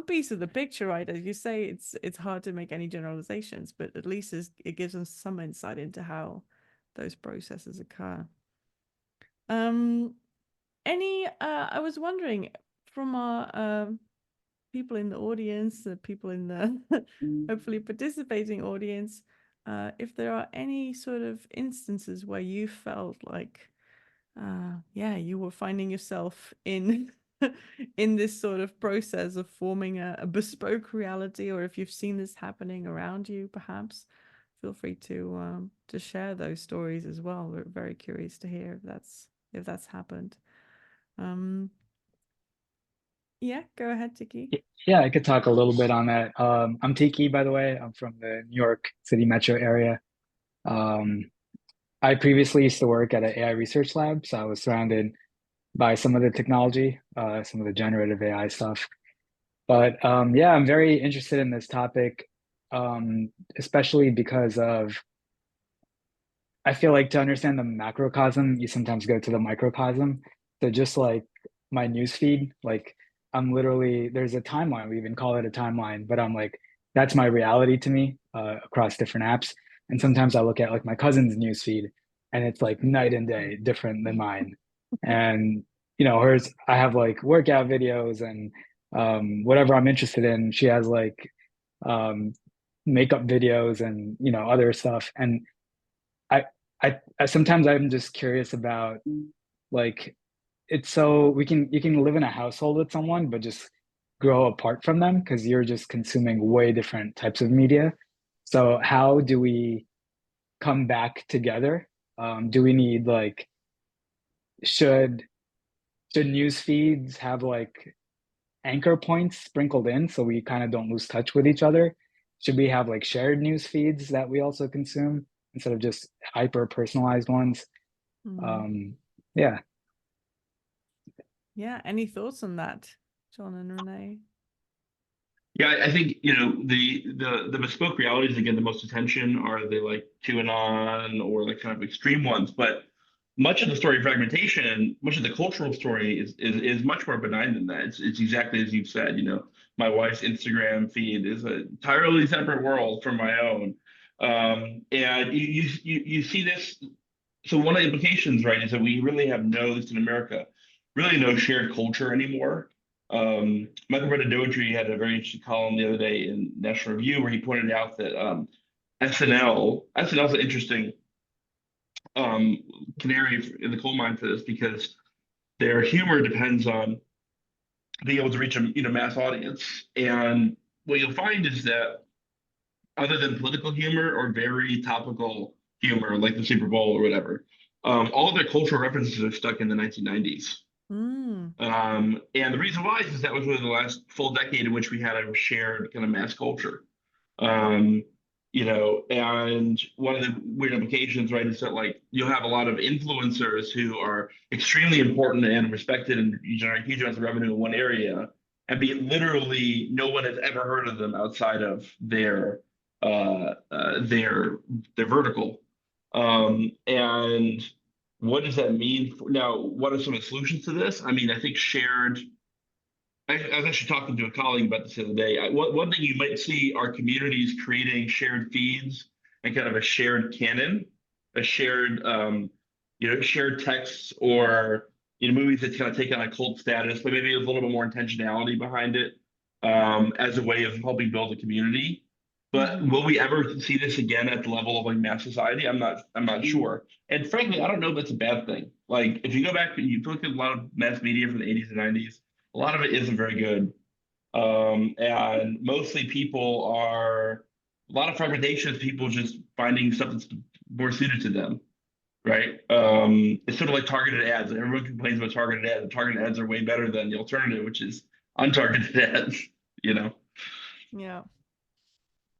piece of the picture right. As you say, it's hard to make any generalizations, but at least it gives us some insight into how those processes occur. I was wondering, from our people in the audience, the people in the hopefully participating audience, if there are any sort of instances where you felt like, you were finding yourself in in this sort of process of forming a bespoke reality, or if you've seen this happening around you, perhaps feel free to share those stories as well. We're very curious to hear if that's happened. Yeah, go ahead, Tiki. Yeah, I could talk a little bit on that. I'm Tiki, by the way. I'm from the New York City metro area. I previously used to work at an AI research lab, so I was surrounded by some of the technology, some of the generative AI stuff. But yeah, I'm very interested in this topic, especially because I feel like to understand the macrocosm, you sometimes go to the microcosm. So just like my newsfeed, like I'm literally, there's a timeline, we even call it a timeline, but I'm like, that's my reality to me across different apps. And sometimes I look at like my cousin's newsfeed and it's like night and day different than mine. And, hers, I have like workout videos and whatever I'm interested in. She has like makeup videos and, other stuff. And I, I sometimes I'm just curious about like it's so you can live in a household with someone but just grow apart from them because you're just consuming way different types of media. So how do we come back together? Do we need like should news feeds have like anchor points sprinkled in so we kind of don't lose touch with each other? Should we have like shared news feeds that we also consume instead of just hyper personalized ones? Yeah. Yeah, any thoughts on that, John and Renee? Yeah, I think the bespoke realities that get the most attention are the like QAnon or like kind of extreme ones, but much of the story of fragmentation, much of the cultural story is much more benign than that. It's exactly as you've said. My wife's Instagram feed is an entirely separate world from my own, and you see this. So one of the implications, right, is that we really have no, at least in America, really no shared culture anymore. Michael Doetry had a very interesting column the other day in National Review where he pointed out that SNL is an interesting canary in the coal mine for this because their humor depends on being able to reach a mass audience. And what you'll find is that other than political humor or very topical humor like the Super Bowl or whatever, all of their cultural references are stuck in the 1990s. And the reason why is that was really the last full decade in which we had a shared kind of mass culture. And one of the weird implications, right, is that like you'll have a lot of influencers who are extremely important and respected and generate huge amounts of revenue in one area, and be literally no one has ever heard of them outside of their vertical. And what does that mean? Now, what are some of the solutions to this? I mean, I think I was actually talking to a colleague about this the other day. One thing you might see are communities creating shared feeds and kind of a shared canon, a shared shared texts, or movies that kind of take on a cult status, but maybe a little bit more intentionality behind it, as a way of helping build a community. But will we ever see this again at the level of like mass society? I'm not sure. And frankly, I don't know if that's a bad thing. Like if you go back and you look at a lot of mass media from the 80s and 90s, a lot of it isn't very good. And mostly people are a lot of fragmentation is people just finding stuff that's more suited to them, right? It's sort of like targeted ads. Everyone complains about targeted ads. The targeted ads are way better than the alternative, which is untargeted ads, you know? Yeah.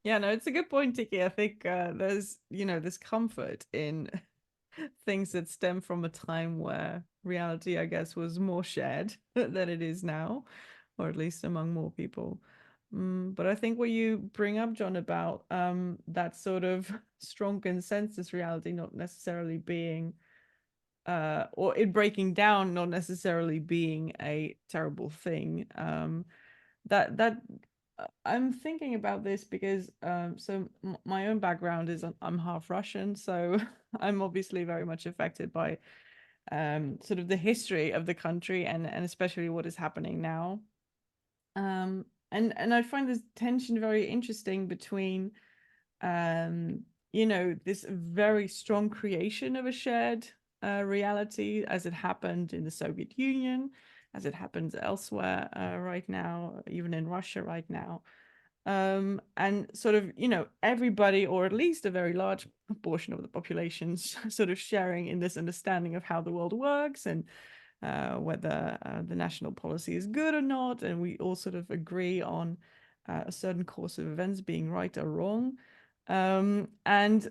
Yeah, no, it's a good point, Tiki. I think there's, this comfort in things that stem from a time where reality, I guess, was more shared than it is now, or at least among more people. But I think what you bring up, John, about that sort of strong consensus reality not necessarily being, or it breaking down not necessarily being a terrible thing, that I'm thinking about this because so my own background is I'm half Russian, so I'm obviously very much affected by sort of the history of the country and especially what is happening now. And I find this tension very interesting between this very strong creation of a shared reality as it happened in the Soviet Union, as it happens elsewhere right now, even in Russia right now. And sort of, everybody, or at least a very large portion of the population, sort of sharing in this understanding of how the world works and whether the national policy is good or not. And we all sort of agree on a certain course of events being right or wrong. And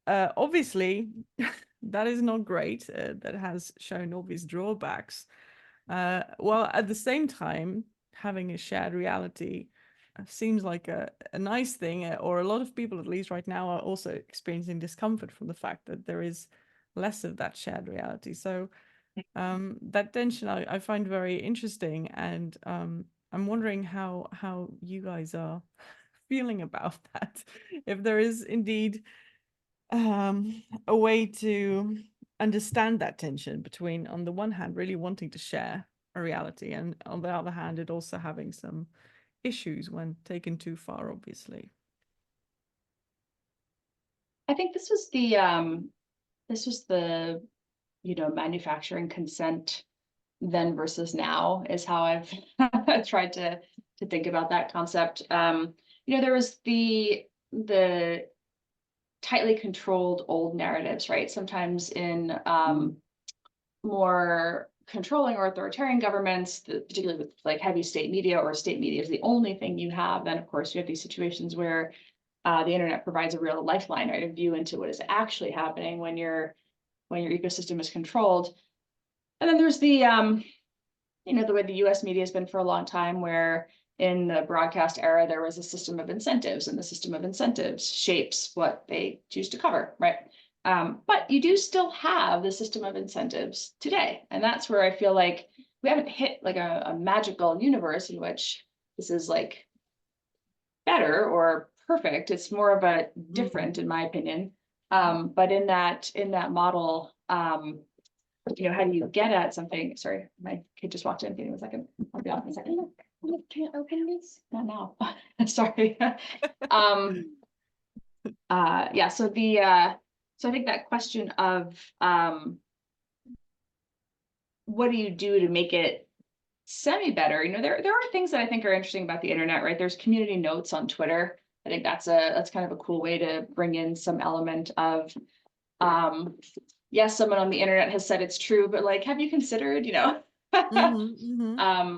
obviously, that is not great. That has shown obvious drawbacks. While at the same time, having a shared reality seems like a nice thing, or a lot of people, at least right now, are also experiencing discomfort from the fact that there is less of that shared reality. So that tension I find very interesting, and I'm wondering how you guys are feeling about that. If there is indeed a way to understand that tension between, on the one hand, really wanting to share a reality, and on the other hand, it also having some issues when taken too far, obviously. I think this was the manufacturing consent then versus now is how I've tried to think about that concept. There was the tightly controlled old narratives, right? Sometimes in more controlling or authoritarian governments, particularly with like heavy state media, or state media is the only thing you have, then of course you have these situations where the internet provides a real lifeline, right? A view into what is actually happening when your ecosystem is controlled. And then there's the the way the US media has been for a long time, where in the broadcast era, there was a system of incentives, and the system of incentives shapes what they choose to cover, right? But you do still have the system of incentives today. And that's where I feel like we haven't hit like a magical universe in which this is like better or perfect. It's more of a different, in my opinion. But in that model, how do you get at something? Sorry, my kid just walked in. Give me a second. I'll be off in a second. Can I open this? Not now. Sorry. Yeah. So I think that question of what do you do to make it semi-better? There are things that I think are interesting about the internet, right? There's community notes on Twitter. I think that's kind of a cool way to bring in some element of yes, someone on the internet has said it's true, but like, have you considered,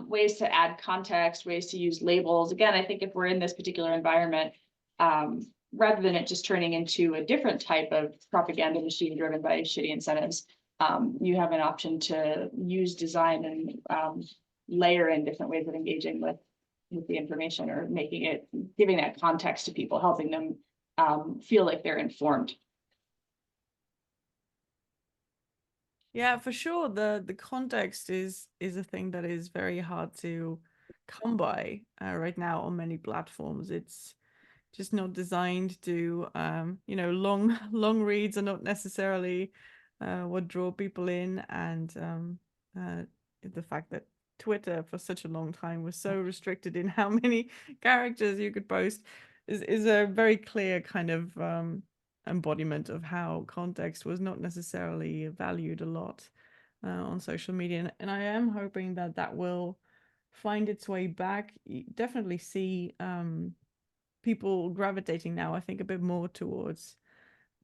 ways to add context, ways to use labels? Again, I think if we're in this particular environment, rather than it just turning into a different type of propaganda machine driven by shitty incentives, you have an option to use design and layer in different ways of engaging with the information, or giving that context to people, helping them feel like they're informed. Yeah, for sure. The context is a thing that is very hard to come by right now on many platforms. It's just not designed to, you know, long reads are not necessarily what draw people in, and the fact that Twitter for such a long time was so restricted in how many characters you could post is a very clear kind of embodiment of how context was not necessarily valued a lot on social media. And I am hoping that that will find its way back. You definitely see people gravitating now, I think, a bit more towards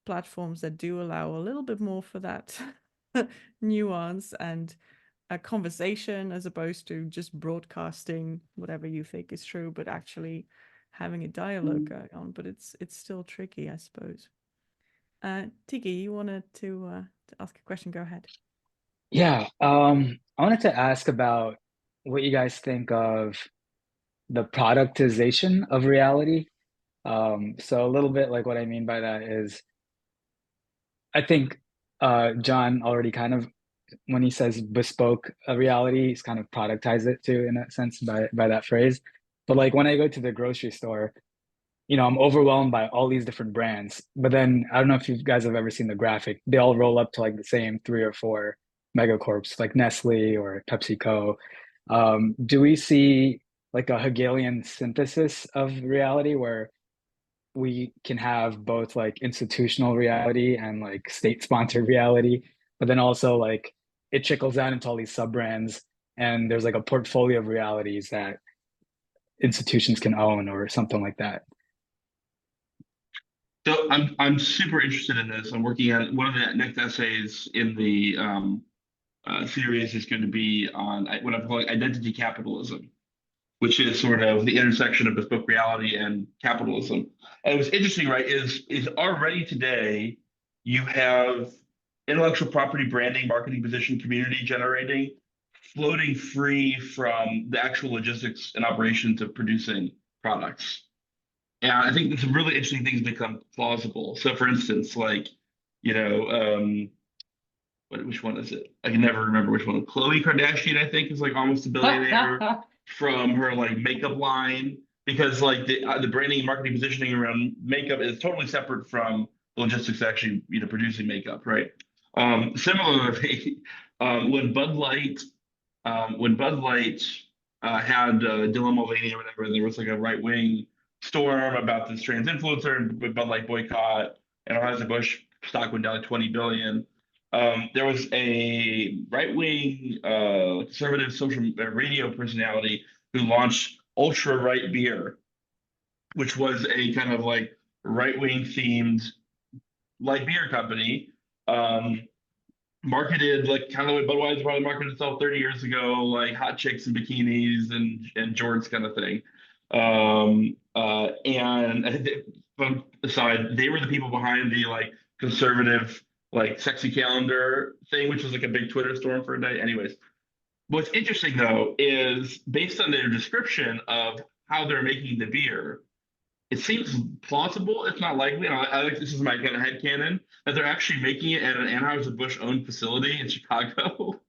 platforms that do allow a little bit more for that nuance and a conversation, as opposed to just broadcasting whatever you think is true, but actually having a dialogue going on. But it's still tricky, I suppose. Tiki, you wanted to ask a question? Go ahead. Yeah, I wanted to ask about what you guys think of the productization of reality. So a little bit like what I mean by that is I think John already kind of, when he says bespoke reality, he's kind of productized it too in that sense by that phrase. But like when I go to the grocery store, you know, I'm overwhelmed by all these different brands. But then I don't know if you guys have ever seen the graphic. They all roll up to like the same 3 or 4 megacorps, like Nestle or PepsiCo. Do we see like a Hegelian synthesis of reality where we can have both like institutional reality and like state-sponsored reality, but then also like it trickles down into all these sub-brands, and there's like a portfolio of realities that institutions can own or something like that? So I'm super interested in this. I'm working on one of the next essays in the series is going to be on what I'm calling identity capitalism, which is sort of the intersection of bespoke reality and capitalism. And what's interesting, right, is already today you have intellectual property, branding, marketing, position, community generating, floating free from the actual logistics and operations of producing products. And I think some really interesting things become plausible. So, for instance, like, you know, which one is it? I can never remember which one. Khloe Kardashian, I think, is like almost a billionaire from her like makeup line, because like the branding and marketing positioning around makeup is totally separate from the logistics actually, you know, producing makeup, right? Similarly, when Bud Light had Dylan Mulvaney or whatever, and there was like a right wing storm about this trans influencer and Bud Light boycott, and Anheuser-Busch stock went down to 20 billion. There was a right-wing conservative social radio personality who launched Ultra Right Beer, which was a kind of like right-wing themed light beer company, marketed like kind of the way Budweiser probably marketed itself 30 years ago, like hot chicks in bikinis and jorts kind of thing. And I think from the side, they were the people behind the like conservative like sexy calendar thing, which was like a big Twitter storm for a day. Anyways, what's interesting though is based on their description of how they're making the beer, it seems plausible, if not likely. And I like, this is my kind of headcanon, that they're actually making it at an Anheuser-Busch owned facility in Chicago.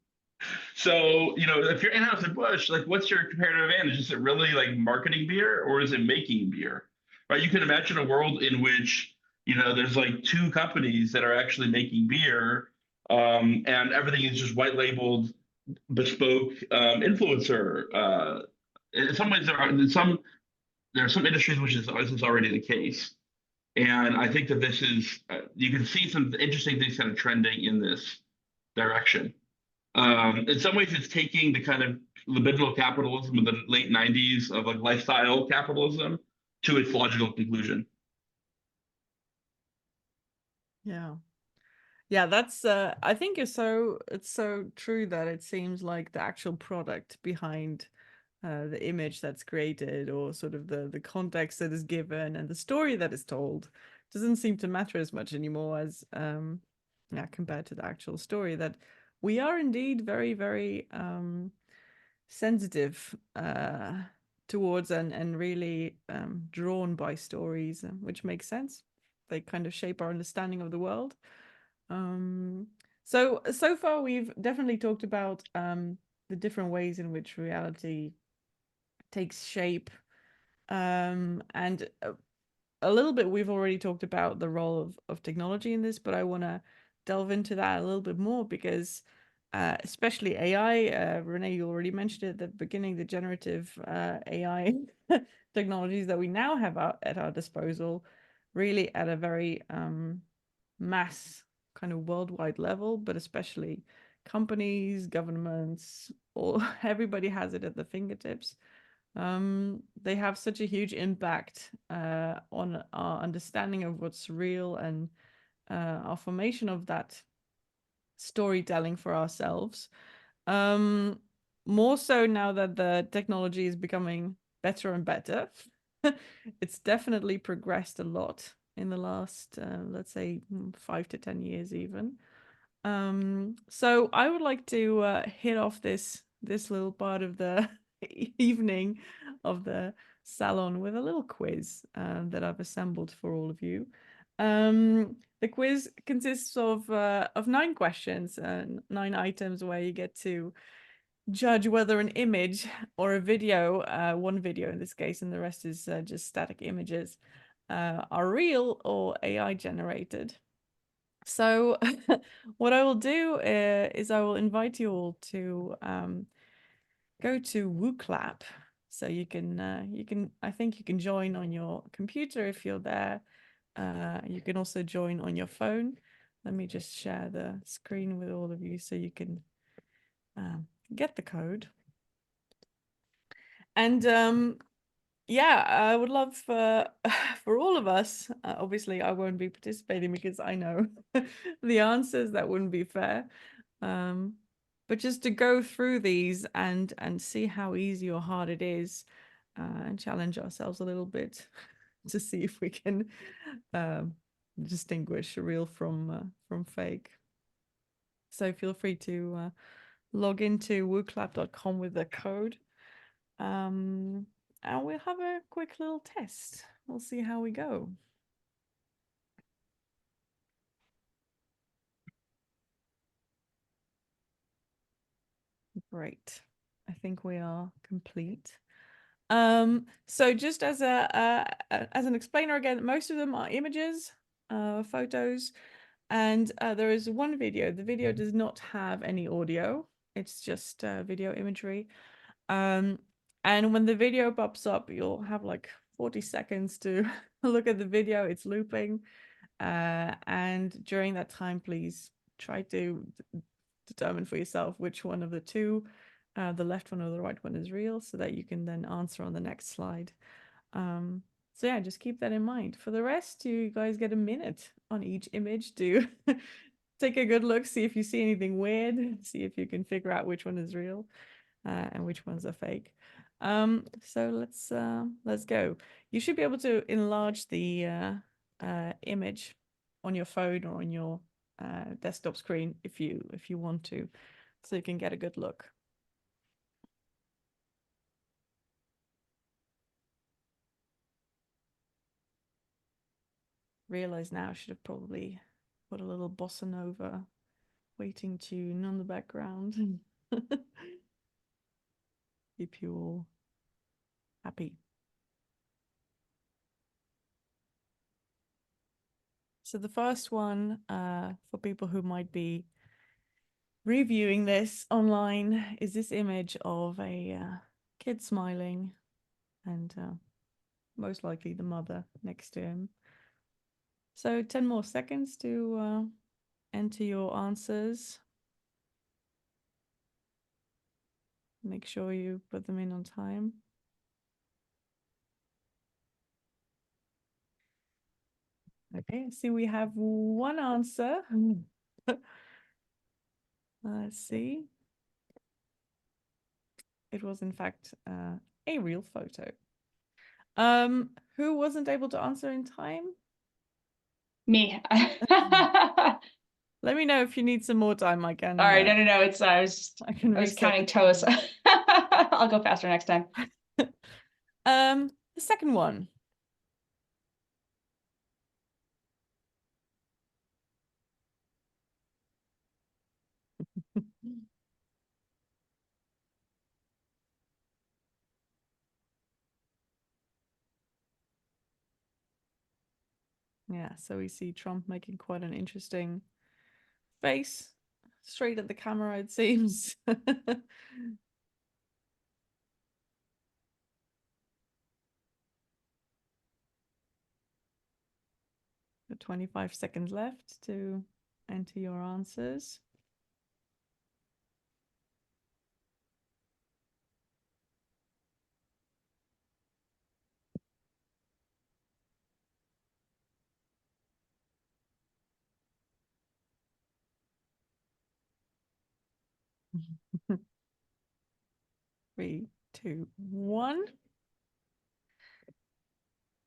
So, you know, if you're Anheuser-Busch, like what's your comparative advantage? Is it really like marketing beer or is it making beer? Right? You can imagine a world in which, you know, there's like 2 companies that are actually making beer, and everything is just white labeled bespoke influencer. In some ways, there are some industries which this is already the case. And I think that this is, you can see some interesting things kind of trending in this direction. In some ways, it's taking the kind of libidinal capitalism of the late 90s of like lifestyle capitalism to its logical conclusion. Yeah. Yeah, that's I think it's so true that it seems like the actual product behind the image that's created, or sort of the context that is given and the story that is told, doesn't seem to matter as much anymore as yeah, compared to the actual story. That we are indeed very, very sensitive towards and really drawn by stories, which makes sense. They kind of shape our understanding of the world. So far we've definitely talked about the different ways in which reality takes shape, and a little bit, we've already talked about the role of technology in this, but I want to delve into that a little bit more because especially AI, Renee, you already mentioned it at the beginning, the generative AI technologies that we now have at our disposal, really at a very mass kind of worldwide level, but especially companies, governments, or everybody has it at the fingertips. They have such a huge impact on our understanding of what's real and our formation of that storytelling for ourselves. More so now that the technology is becoming better and better. It's definitely progressed a lot in the last, let's say, 5 to 10 years even. So I would like to hit off this little part of the evening of the salon with a little quiz that I've assembled for all of you. The quiz consists of 9 questions and 9 items where you get to judge whether an image or a video, one video in this case, and the rest is just static images, are real or AI generated. So what I will do is I will invite you all to go to WooClap. So you can, I think you can join on your computer if you're there. You can also join on your phone. Let me just share the screen with all of you so you can get the code. And yeah, I would love for all of us, obviously I won't be participating because I know the answers, that wouldn't be fair. But just to go through these and see how easy or hard it is, and challenge ourselves a little bit to see if we can distinguish real from fake. So feel free to log into wooclap.com with the code. And we'll have a quick little test. We'll see how we go. Great. I think we are complete. So just as as an explainer again, most of them are images, photos, and there is one video. The video does not have any audio. It's just video imagery. And when the video pops up, you'll have like 40 seconds to look at the video. It's looping. And during that time, please try to determine for yourself which one of the two, the left one or the right one, is real, so that you can then answer on the next slide. So yeah, just keep that in mind. For the rest, you guys get a minute on each image to take a good look, see if you see anything weird, see if you can figure out which one is real and which ones are fake. So let's go. You should be able to enlarge the image on your phone or on your desktop screen if you want to, so you can get a good look. Realize now I should have probably put a little bossa nova waiting tune on the background. Keep you all happy. So the first one, for people who might be reviewing this online, is this image of a kid smiling and most likely the mother next to him. So 10 more seconds to enter your answers. Make sure you put them in on time. Okay, see, we have one answer. Let's see. It was in fact a real photo. Who wasn't able to answer in time? Me. Let me know if you need some more time. I can. All right, no. It's I was reset counting the toes. time. I'll go faster next time. The second one. Yeah, so we see Trump making quite an interesting face, straight at the camera, it seems. 25 seconds left to enter your answers. Three, two, one.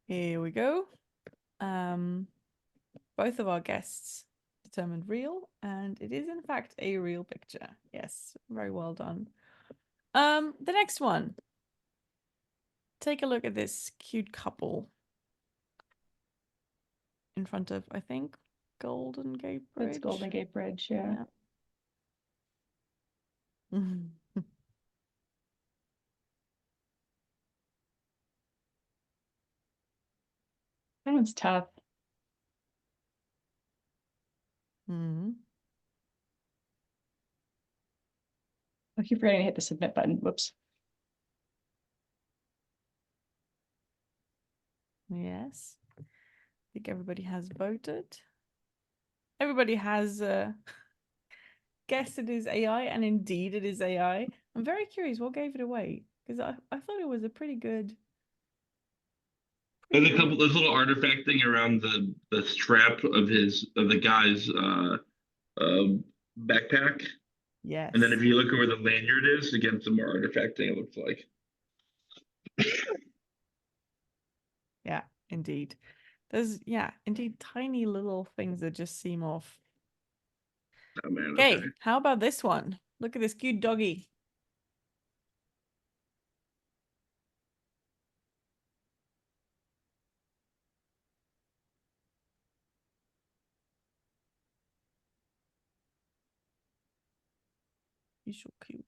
Here we go. Both of our guests determined real, and it is in fact a real picture. Yes, very well done. The next one. Take a look at this cute couple in front of, I think, Golden Gate Bridge. It's Golden Gate Bridge, yeah. Yeah. That one's tough. Mm. I keep forgetting to hit the submit button. Whoops. Yes. I think everybody has voted. Everybody has guessed it is AI, and indeed it is AI. I'm very curious what gave it away, because I thought it was a pretty good. There's a little artifact thing around the strap of the guy's backpack. Yes. And then if you look at where the lanyard is, again, some more artifact thing it looks like. Yeah, indeed. There's, yeah, indeed, tiny little things that just seem off. Oh man. Okay, how about this one? Look at this cute doggy. He's so cute.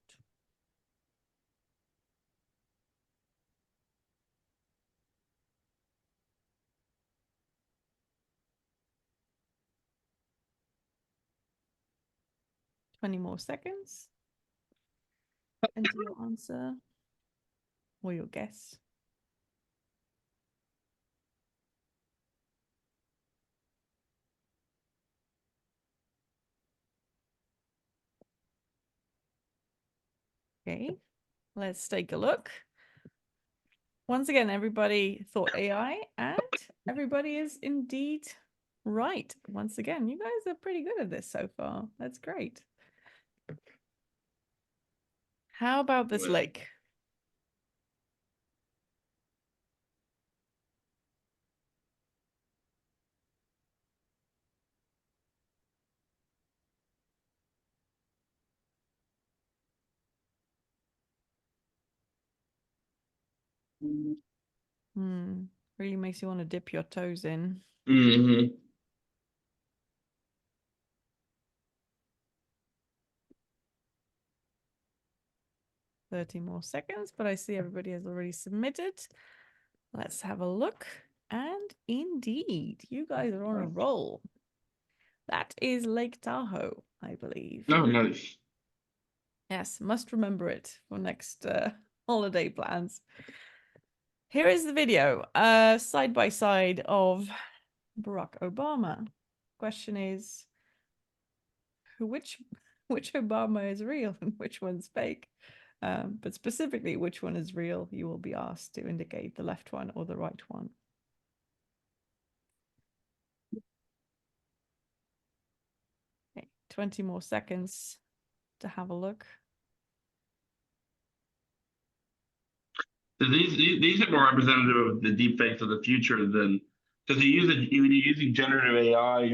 Twenty more seconds. Enter your answer or your guess. Okay, let's take a look. Once again, everybody thought AI, and everybody is indeed right. Once again, you guys are pretty good at this so far. That's great. How about this lake? Really makes you want to dip your toes in. Mm-hmm. 30 more seconds, but I see everybody has already submitted. Let's have a look. And indeed, you guys are on a roll. That is Lake Tahoe, I believe. Oh, nice. Yes, must remember it for next holiday plans. Here is the video, side by side of Barack Obama. Question is, which Obama is real and which one's fake? But specifically, which one is real? You will be asked to indicate the left one or the right one. Okay, 20 more seconds to have a look. So these are more representative of the deepfakes of the future than, because when you're using generative AI, I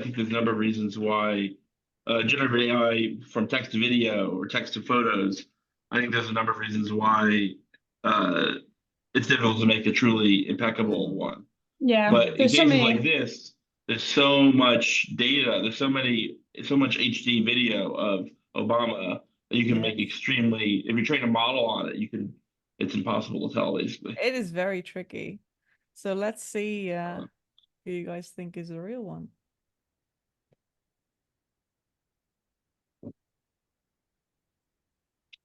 think there's a number of reasons why generative AI from text to video or text to photos. I think there's a number of reasons why it's difficult to make a truly impeccable one. Yeah, But in there's so cases many. like this, there's so much data, there's so much HD video of Obama that you can make extremely, if you train a model on it, it's impossible to tell basically. It is very tricky. So let's see who you guys think is the real one?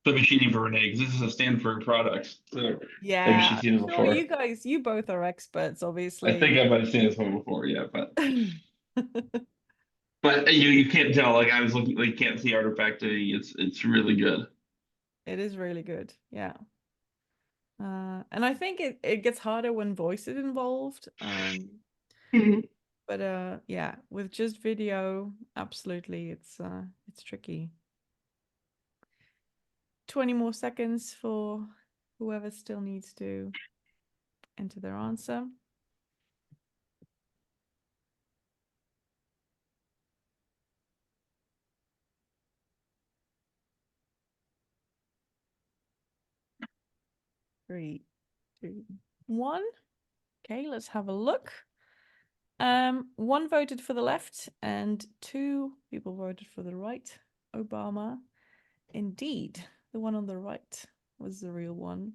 So maybe cheating for Renee because this is a Stanford product. So maybe Yeah, she's seen it sure. before. You both are experts, obviously. I think I might have seen this one before, yeah, but you can't tell. Like I was looking, like you can't see artifacting. It's really good. It is really good, yeah. And I think it gets harder when voice is involved. But yeah, with just video, absolutely, it's tricky. 20 more seconds for whoever still needs to enter their answer. Three, two, one. Okay, let's have a look. One voted for the left and 2 people voted for the right. Obama. Indeed, the one on the right was the real one.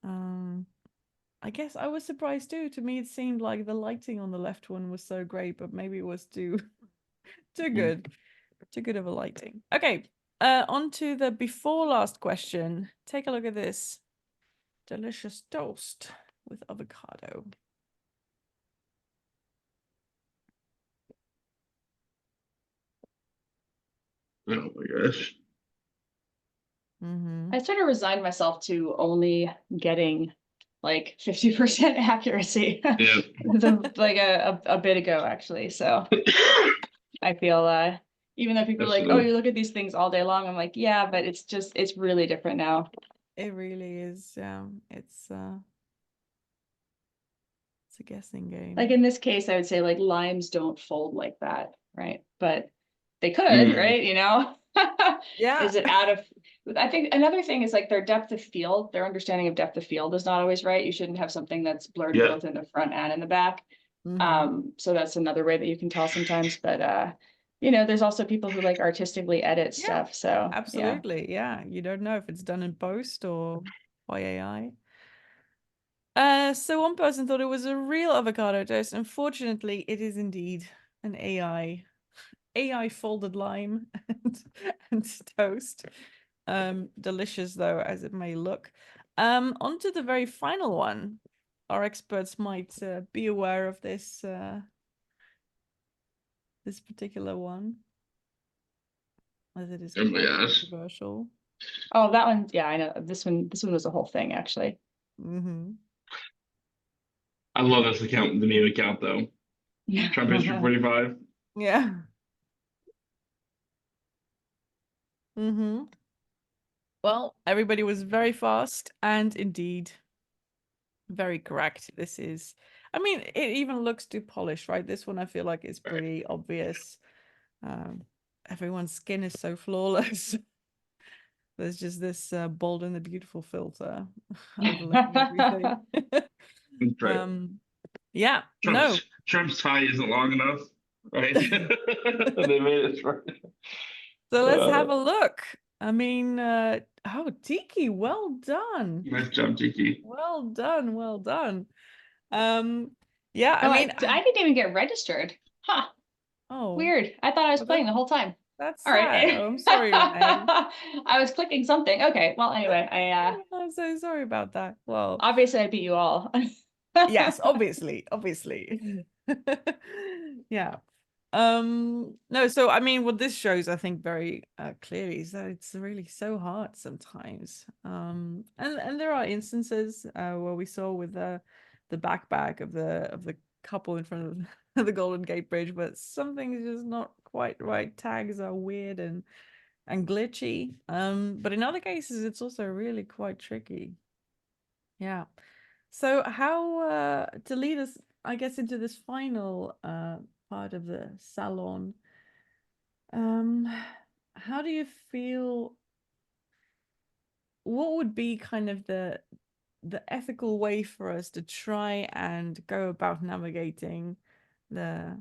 I guess I was surprised too. To me, it seemed like the lighting on the left one was so great, but maybe it was too good. Too good of a lighting. Okay, on to the before last question. Take a look at this. Delicious toast with avocado. Oh my gosh. I sort of resigned myself to only getting like 50% accuracy. Yeah. Like a bit ago, actually. So I feel even though people are like, oh, you look at these things all day long, I'm like, yeah, but it's really different now. It really is. It's a guessing game. Like in this case, I would say like limes don't fold like that, right? But they could, right? You know? Yeah. Is it out of I think another thing is like their depth of field, their understanding of depth of field is not always right. You shouldn't have something that's blurred both in the front and in the back. So that's another way that you can tell sometimes. But you know, there's also people who like artistically edit stuff. So absolutely, yeah. You don't know if it's done in post or by AI. So one person thought it was a real avocado toast. Unfortunately, it is indeed an AI folded lime and toast. Delicious though, as it may look. On to the very final one. Our experts might be aware of this this particular one, as it is quite controversial. Oh, that one, yeah, I know. This one was a whole thing, actually. I love this account, the meme account though. Trump history 45. Yeah. Well, everybody was very fast and indeed very correct. This is, I mean, it even looks too polished, right? This one I feel like is pretty obvious. Everyone's skin is so flawless. There's just this bold and the beautiful filter overlaying everything. Yeah, Trump's tie isn't long enough, right? They made it short. So let's have a look. I mean, oh, Tiki, well done. Nice job, Tiki. Well done, well done. Yeah, I mean, I didn't even get registered. Huh. Oh. Weird. I thought I was playing the whole time. That's all right. Oh, I'm sorry, Renee. I was clicking something. Okay, well, anyway, I'm so sorry about that. Well, obviously I beat you all. Yes, obviously. Yeah. No, so I mean what this shows I think very clearly is that it's really so hard sometimes. And there are instances where we saw with the backpack of the couple in front of the Golden Gate Bridge, but something is just not quite right. Tags are weird and glitchy. But in other cases it's also really quite tricky. Yeah. So how to lead us, I guess, into this final part of the salon, how do you feel, what would be kind of the ethical way for us to try and go about navigating the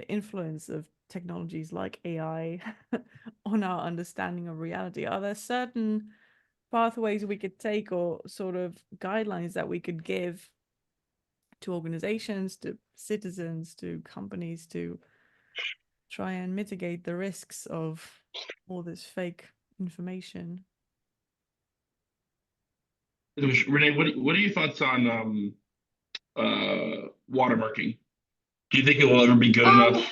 influence of technologies like AI on our understanding of reality? Are there certain pathways we could take or sort of guidelines that we could give to organizations, to citizens, to companies to try and mitigate the risks of all this fake information. Renee, what are your thoughts on watermarking? Do you think it will ever be good enough?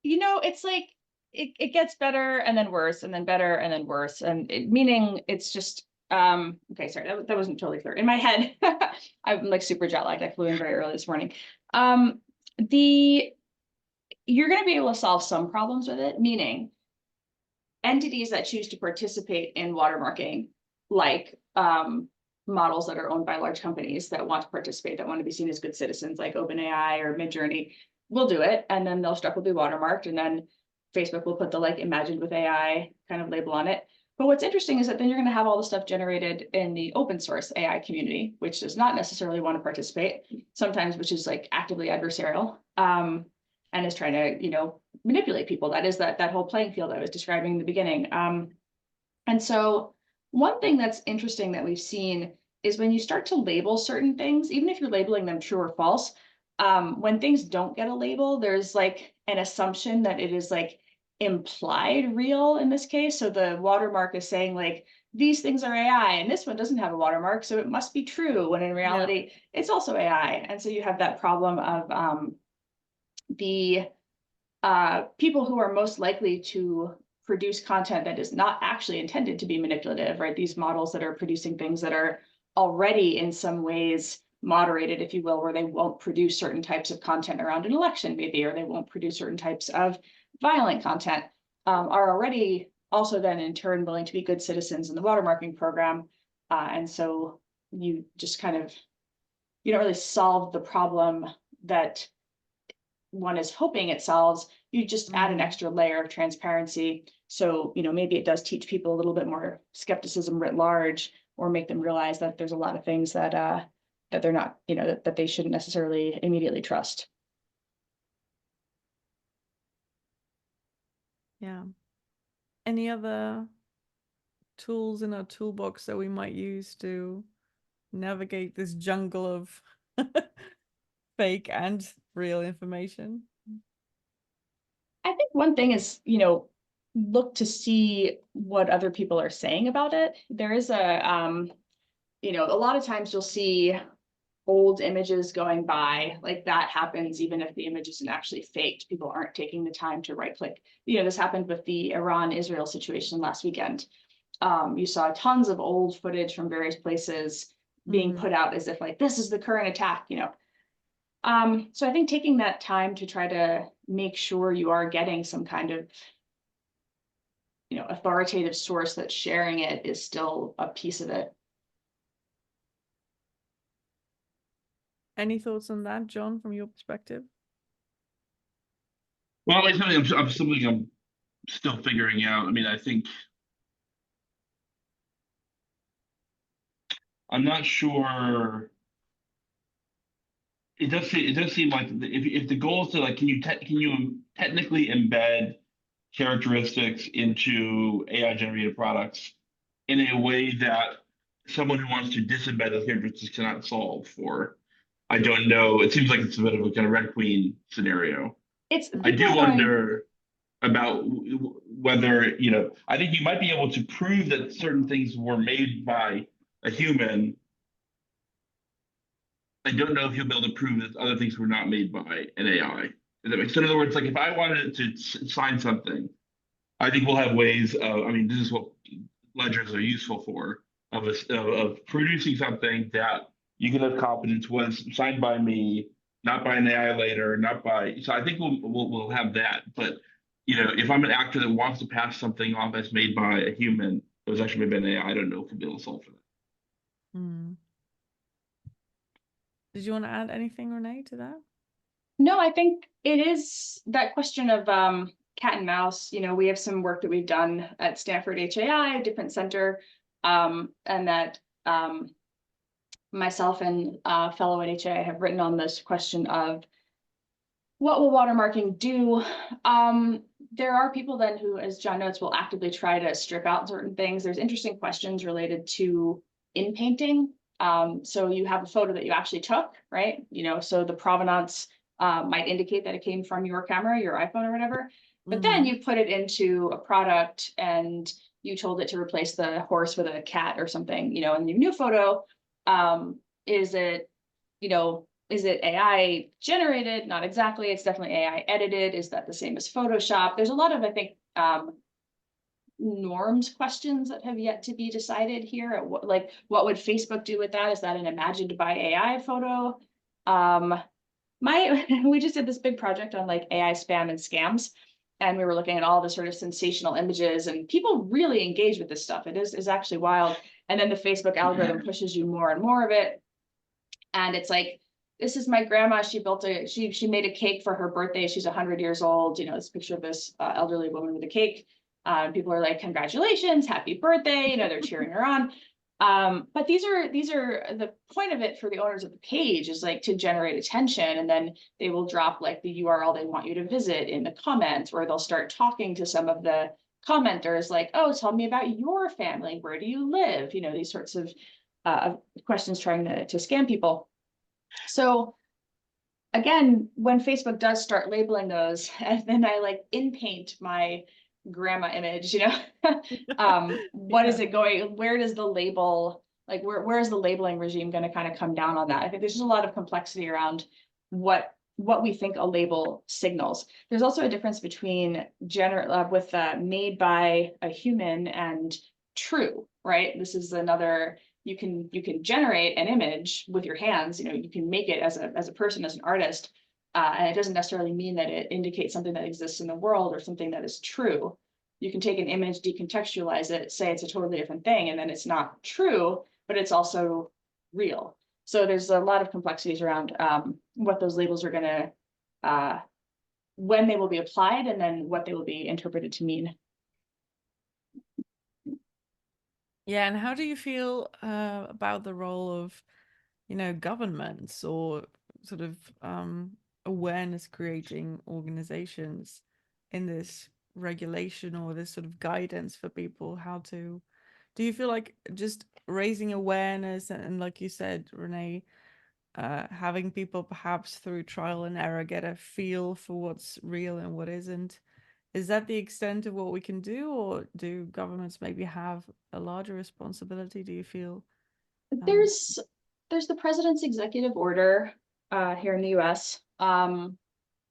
You know, it's like it gets better and then worse and then better and then worse. And meaning it's just okay, sorry, that wasn't totally clear. In my head, I'm like super jet lagged. I flew in very early this morning. You're going to be able to solve some problems with it, meaning entities that choose to participate in watermarking, like models that are owned by large companies that want to participate, that want to be seen as good citizens, like OpenAI or Midjourney, will do it, and then their stuff will be watermarked, and then Facebook will put the like imagined with AI kind of label on it. But what's interesting is that then you're going to have all the stuff generated in the open source AI community, which does not necessarily want to participate, sometimes which is like actively adversarial, and is trying to, you know, manipulate people. That is that whole playing field I was describing in the beginning. And so one thing that's interesting that we've seen is when you start to label certain things, even if you're labeling them true or false, when things don't get a label, there's like an assumption that it is like implied real in this case. So the watermark is saying like, these things are AI and this one doesn't have a watermark, so it must be true, when in reality, it's also AI. And so you have that problem of the people who are most likely to produce content that is not actually intended to be manipulative, right? These models that are producing things that are already in some ways moderated, if you will, where they won't produce certain types of content around an election, maybe, or they won't produce certain types of violent content, are already also then in turn willing to be good citizens in the watermarking program. And so you just kind of, you don't really solve the problem that one is hoping it solves. You just add an extra layer of transparency. So, you know, maybe it does teach people a little bit more skepticism writ large, or make them realize that there's a lot of things that that they're not, you know, that they shouldn't necessarily immediately trust. Yeah. Any other tools in our toolbox that we might use to navigate this jungle of fake and real information? I think one thing is, you know, look to see what other people are saying about it. There is a, you know, a lot of times you'll see old images going by, like that happens even if the image isn't actually faked. People aren't taking the time to right click. You know, this happened with the Iran-Israel situation last weekend. You saw tons of old footage from various places being put out as if like, this is the current attack, you know. So I think taking that time to try to make sure you are getting some kind of, you know, authoritative source that's sharing it is still a piece of it. Any thoughts on that, John, from your perspective? Well, it's something I'm still figuring out. I mean, I think I'm not sure. It does seem like if the goal is to like, can you technically embed characteristics into AI generated products in a way that someone who wants to disembed those characteristics cannot solve for? I don't know. It seems like it's a bit of a kind of Red Queen scenario. I do wonder about whether, you know, I think you might be able to prove that certain things were made by a human. I don't know if you'll be able to prove that other things were not made by an AI. Does that make sense? In other words, like if I wanted to sign something, I think we'll have ways of, I mean, this is what ledgers are useful for, of producing something that you can have confidence was signed by me, not by an AI later, not by, so I think we'll have that. But, you know, if I'm an actor that wants to pass something off as made by a human that was actually made by an AI, I don't know if we'll be able to solve for that. Did you want to add anything, Renee, to that? No, I think it is that question of cat and mouse. You know, we have some work that we've done at Stanford HAI, a different center, and that myself and a fellow at HAI have written on this question of what will watermarking do? There are people then who, as John notes, will actively try to strip out certain things. There's interesting questions related to in painting. So you have a photo that you actually took, right? So the provenance might indicate that it came from your camera, your iPhone or whatever. But then you put it into a product and you told it to replace the horse with a cat or something, in the new photo. Is it AI generated? Not exactly. It's definitely AI edited. Is that the same as Photoshop? There's a lot of, I think, norms questions that have yet to be decided here. What would Facebook do with that? Is that an imagined by AI photo? We just did this big project on like AI spam and scams, and we were looking at all the sort of sensational images, and people really engage with this stuff. It is actually wild. And then the Facebook algorithm pushes you more and more of it. And it's like, this is my grandma. She made a cake for her birthday. She's 100 years old. This picture of this elderly woman with a cake. People are like, congratulations, happy birthday. They're cheering her on. But these are the point of it for the owners of the page is like to generate attention, and then they will drop like the URL they want you to visit in the comments, or they'll start talking to some of the commenters like, oh, tell me about your family. Where do you live? These sorts of questions trying to scam people. So again, when Facebook does start labeling those, and then I like in paint my grandma image, what is it going, where does the label, like where is the labeling regime going to kind of come down on that? I think there's just a lot of complexity around what we think a label signals. There's also a difference between made by a human and true, right? This is another, you can generate an image with your hands, you can make it as a person, as an artist, and it doesn't necessarily mean that it indicates something that exists in the world or something that is true. You can take an image, decontextualize it, say it's a totally different thing, and then it's not true, but it's also real. So there's a lot of complexities around what those labels are going to, when they will be applied, and then what they will be interpreted to mean. Yeah, and how do you feel about the role of, governments or sort of awareness creating organizations in this regulation or this sort of guidance for people? Do you feel like just raising awareness and like you said, Renee, having people perhaps through trial and error get a feel for what's real and what isn't? Is that the extent of what we can do, or do governments maybe have a larger responsibility, do you feel? There's the president's executive order here in the US. I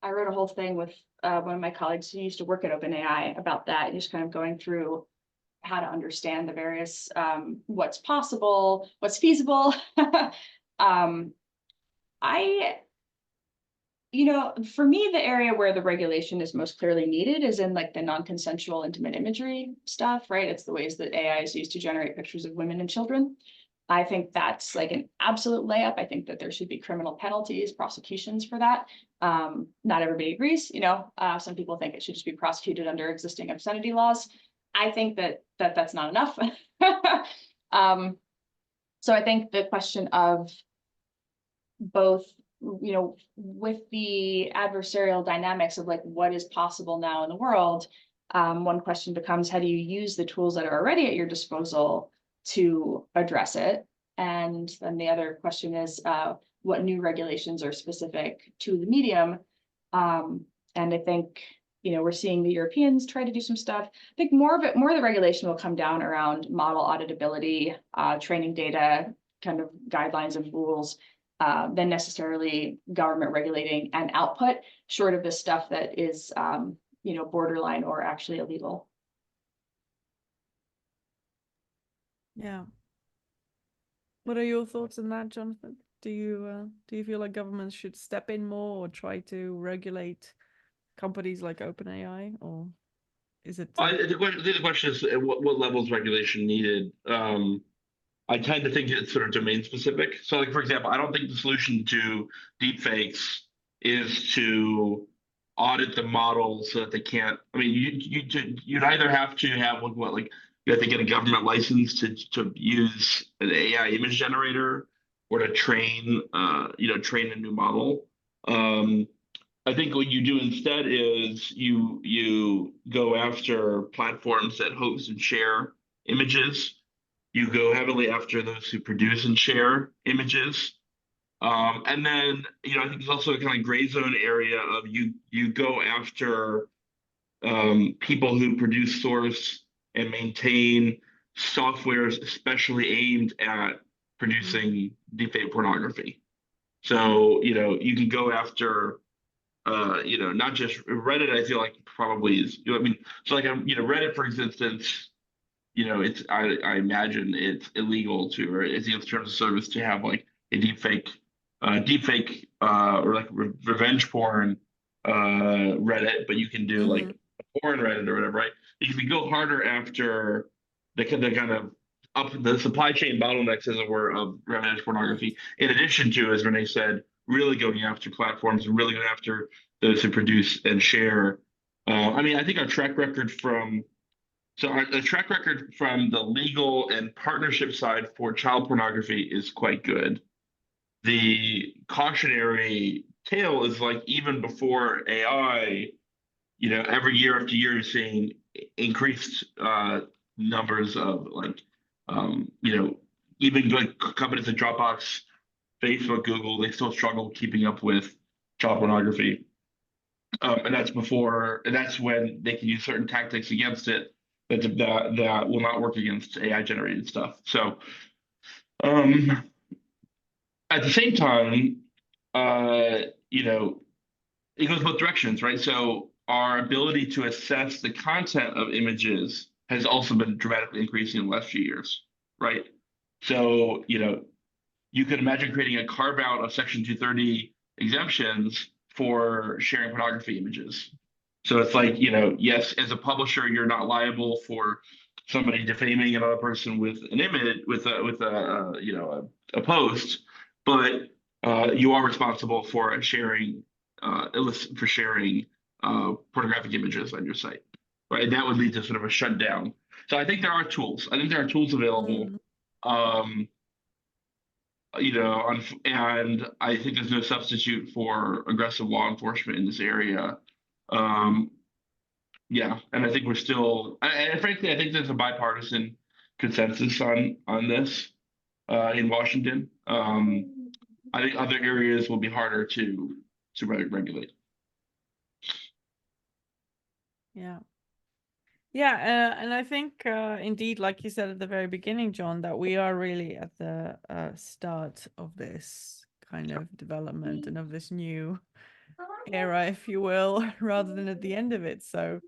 wrote a whole thing with one of my colleagues who used to work at OpenAI about that, just kind of going through how to understand the various what's possible, what's feasible. For me, the area where the regulation is most clearly needed is in like the non-consensual intimate imagery stuff, right? It's the ways that AI is used to generate pictures of women and children. I think that's like an absolute layup. I think that there should be criminal penalties, prosecutions for that. Not everybody agrees, some people think it should just be prosecuted under existing obscenity laws. I think that's not enough. So I think the question of both, with the adversarial dynamics of like what is possible now in the world, one question becomes, how do you use the tools that are already at your disposal to address it? And then the other question is, what new regulations are specific to the medium? And I think, we're seeing the Europeans try to do some stuff. I think more of the regulation will come down around model auditability, training data, kind of guidelines and rules, than necessarily government regulating an output, short of the stuff that is, borderline or actually illegal. Yeah. What are your thoughts on that, Jonathan? Do you feel like governments should step in more or try to regulate companies like OpenAI, or is it? I think the question is what level is regulation needed? I tend to think it's sort of domain specific. So, like for example, I don't think the solution to deepfakes is to audit the models so that they can't. I mean, you'd either have to have you have to get a government license to use an AI image generator or to train a new model. I think what you do instead is you go after platforms that host and share images You go heavily after those who produce and share images. And then, I think there's also a kind of gray zone area of you go after people who produce, source, and maintain softwares especially aimed at producing deepfake pornography. So, you can go after, not just Reddit. I feel like probably is, so like, Reddit, for instance, it's I imagine it's illegal to, or it's against terms of service to have like a deepfake or like revenge porn Reddit, but you can do like porn Reddit or whatever, right? If you go harder after the kind of up the supply chain bottlenecks, as it were, of revenge pornography, in addition to, as Renee said, really going after platforms and really going after those who produce and share. I think our track record from the track record from the legal and partnership side for child pornography is quite good. The cautionary tale is like even before AI, every year after year, you're seeing increased numbers of like, even like companies like Dropbox, Facebook, Google, they still struggle keeping up with child pornography. And that's when they can use certain tactics against it that will not work against AI generated stuff. So, at the same time, it goes both directions, right? So our ability to assess the content of images has also been dramatically increasing in the last few years, right? So, you could imagine creating a carve out of Section 230 exemptions for sharing pornography images. So it's like, yes, as a publisher, you're not liable for somebody defaming another person with an image, with a post, but you are responsible for sharing pornographic images on your site, right? And that would lead to sort of a shutdown. So I think there are tools. I think there are tools available. Um, and I think there's no substitute for aggressive law enforcement in this area. Yeah, and I think we're still, and frankly, I think there's a bipartisan consensus on this in Washington. I think other areas will be harder to regulate. Yeah. Yeah, and I think indeed, like you said at the very beginning, John, that we are really at the start of this kind of development and of this new era, if you will, rather than at the end of it. So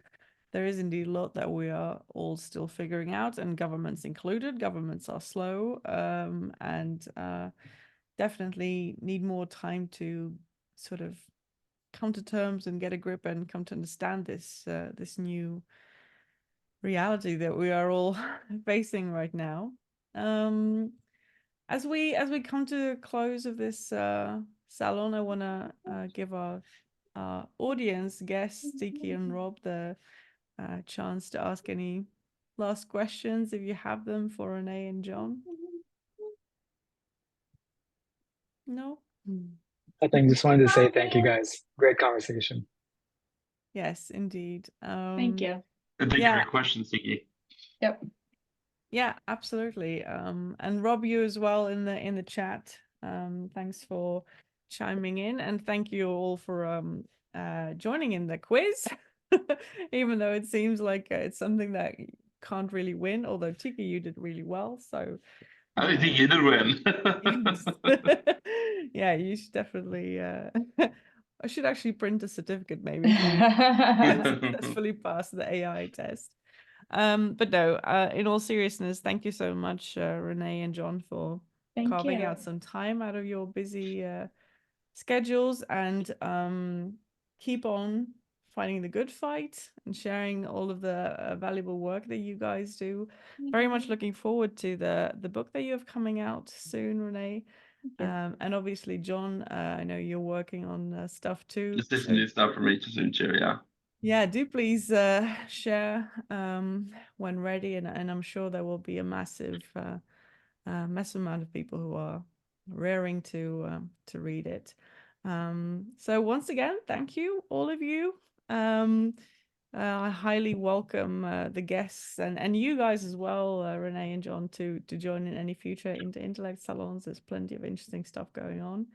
there is indeed a lot that we are all still figuring out, and governments included. Governments are slow and definitely need more time to sort of come to terms and get a grip and come to understand this new reality that we are all facing right now. As we come to the close of this salon, I want to give our audience, guests, Tiki and Rob, the chance to ask any last questions if you have them for Renee and John. No? I think just wanted to say thank you guys. Great conversation. Yes, indeed. Thank you. And thank you Yeah. for your questions, Tiki. Yep. Yeah, absolutely. And Rob, you as well in the chat. Thanks for chiming in, and thank you all for joining in the quiz. Even though it seems like it's something that you can't really win, although Tiki, you did really well. So I think you did win. yeah, you should definitely I should actually print a certificate maybe if you successfully passed the AI test. But no, in all seriousness, thank you so much, Renee and John, for carving out some time out of your busy schedules, and keep on fighting the good fight and sharing all of the valuable work that you guys do. Very much looking forward to the book that you have coming out soon, Renee. And obviously, John, I know you're working on stuff too. Just this new stuff from HSM too, yeah. Yeah, do please share when ready, and I'm sure there will be a massive amount of people who are raring to read it. So once again, thank you, all of you. I highly welcome the guests and you guys as well, Renee and John, to join in any future Intellect salons. There's plenty of interesting stuff going on.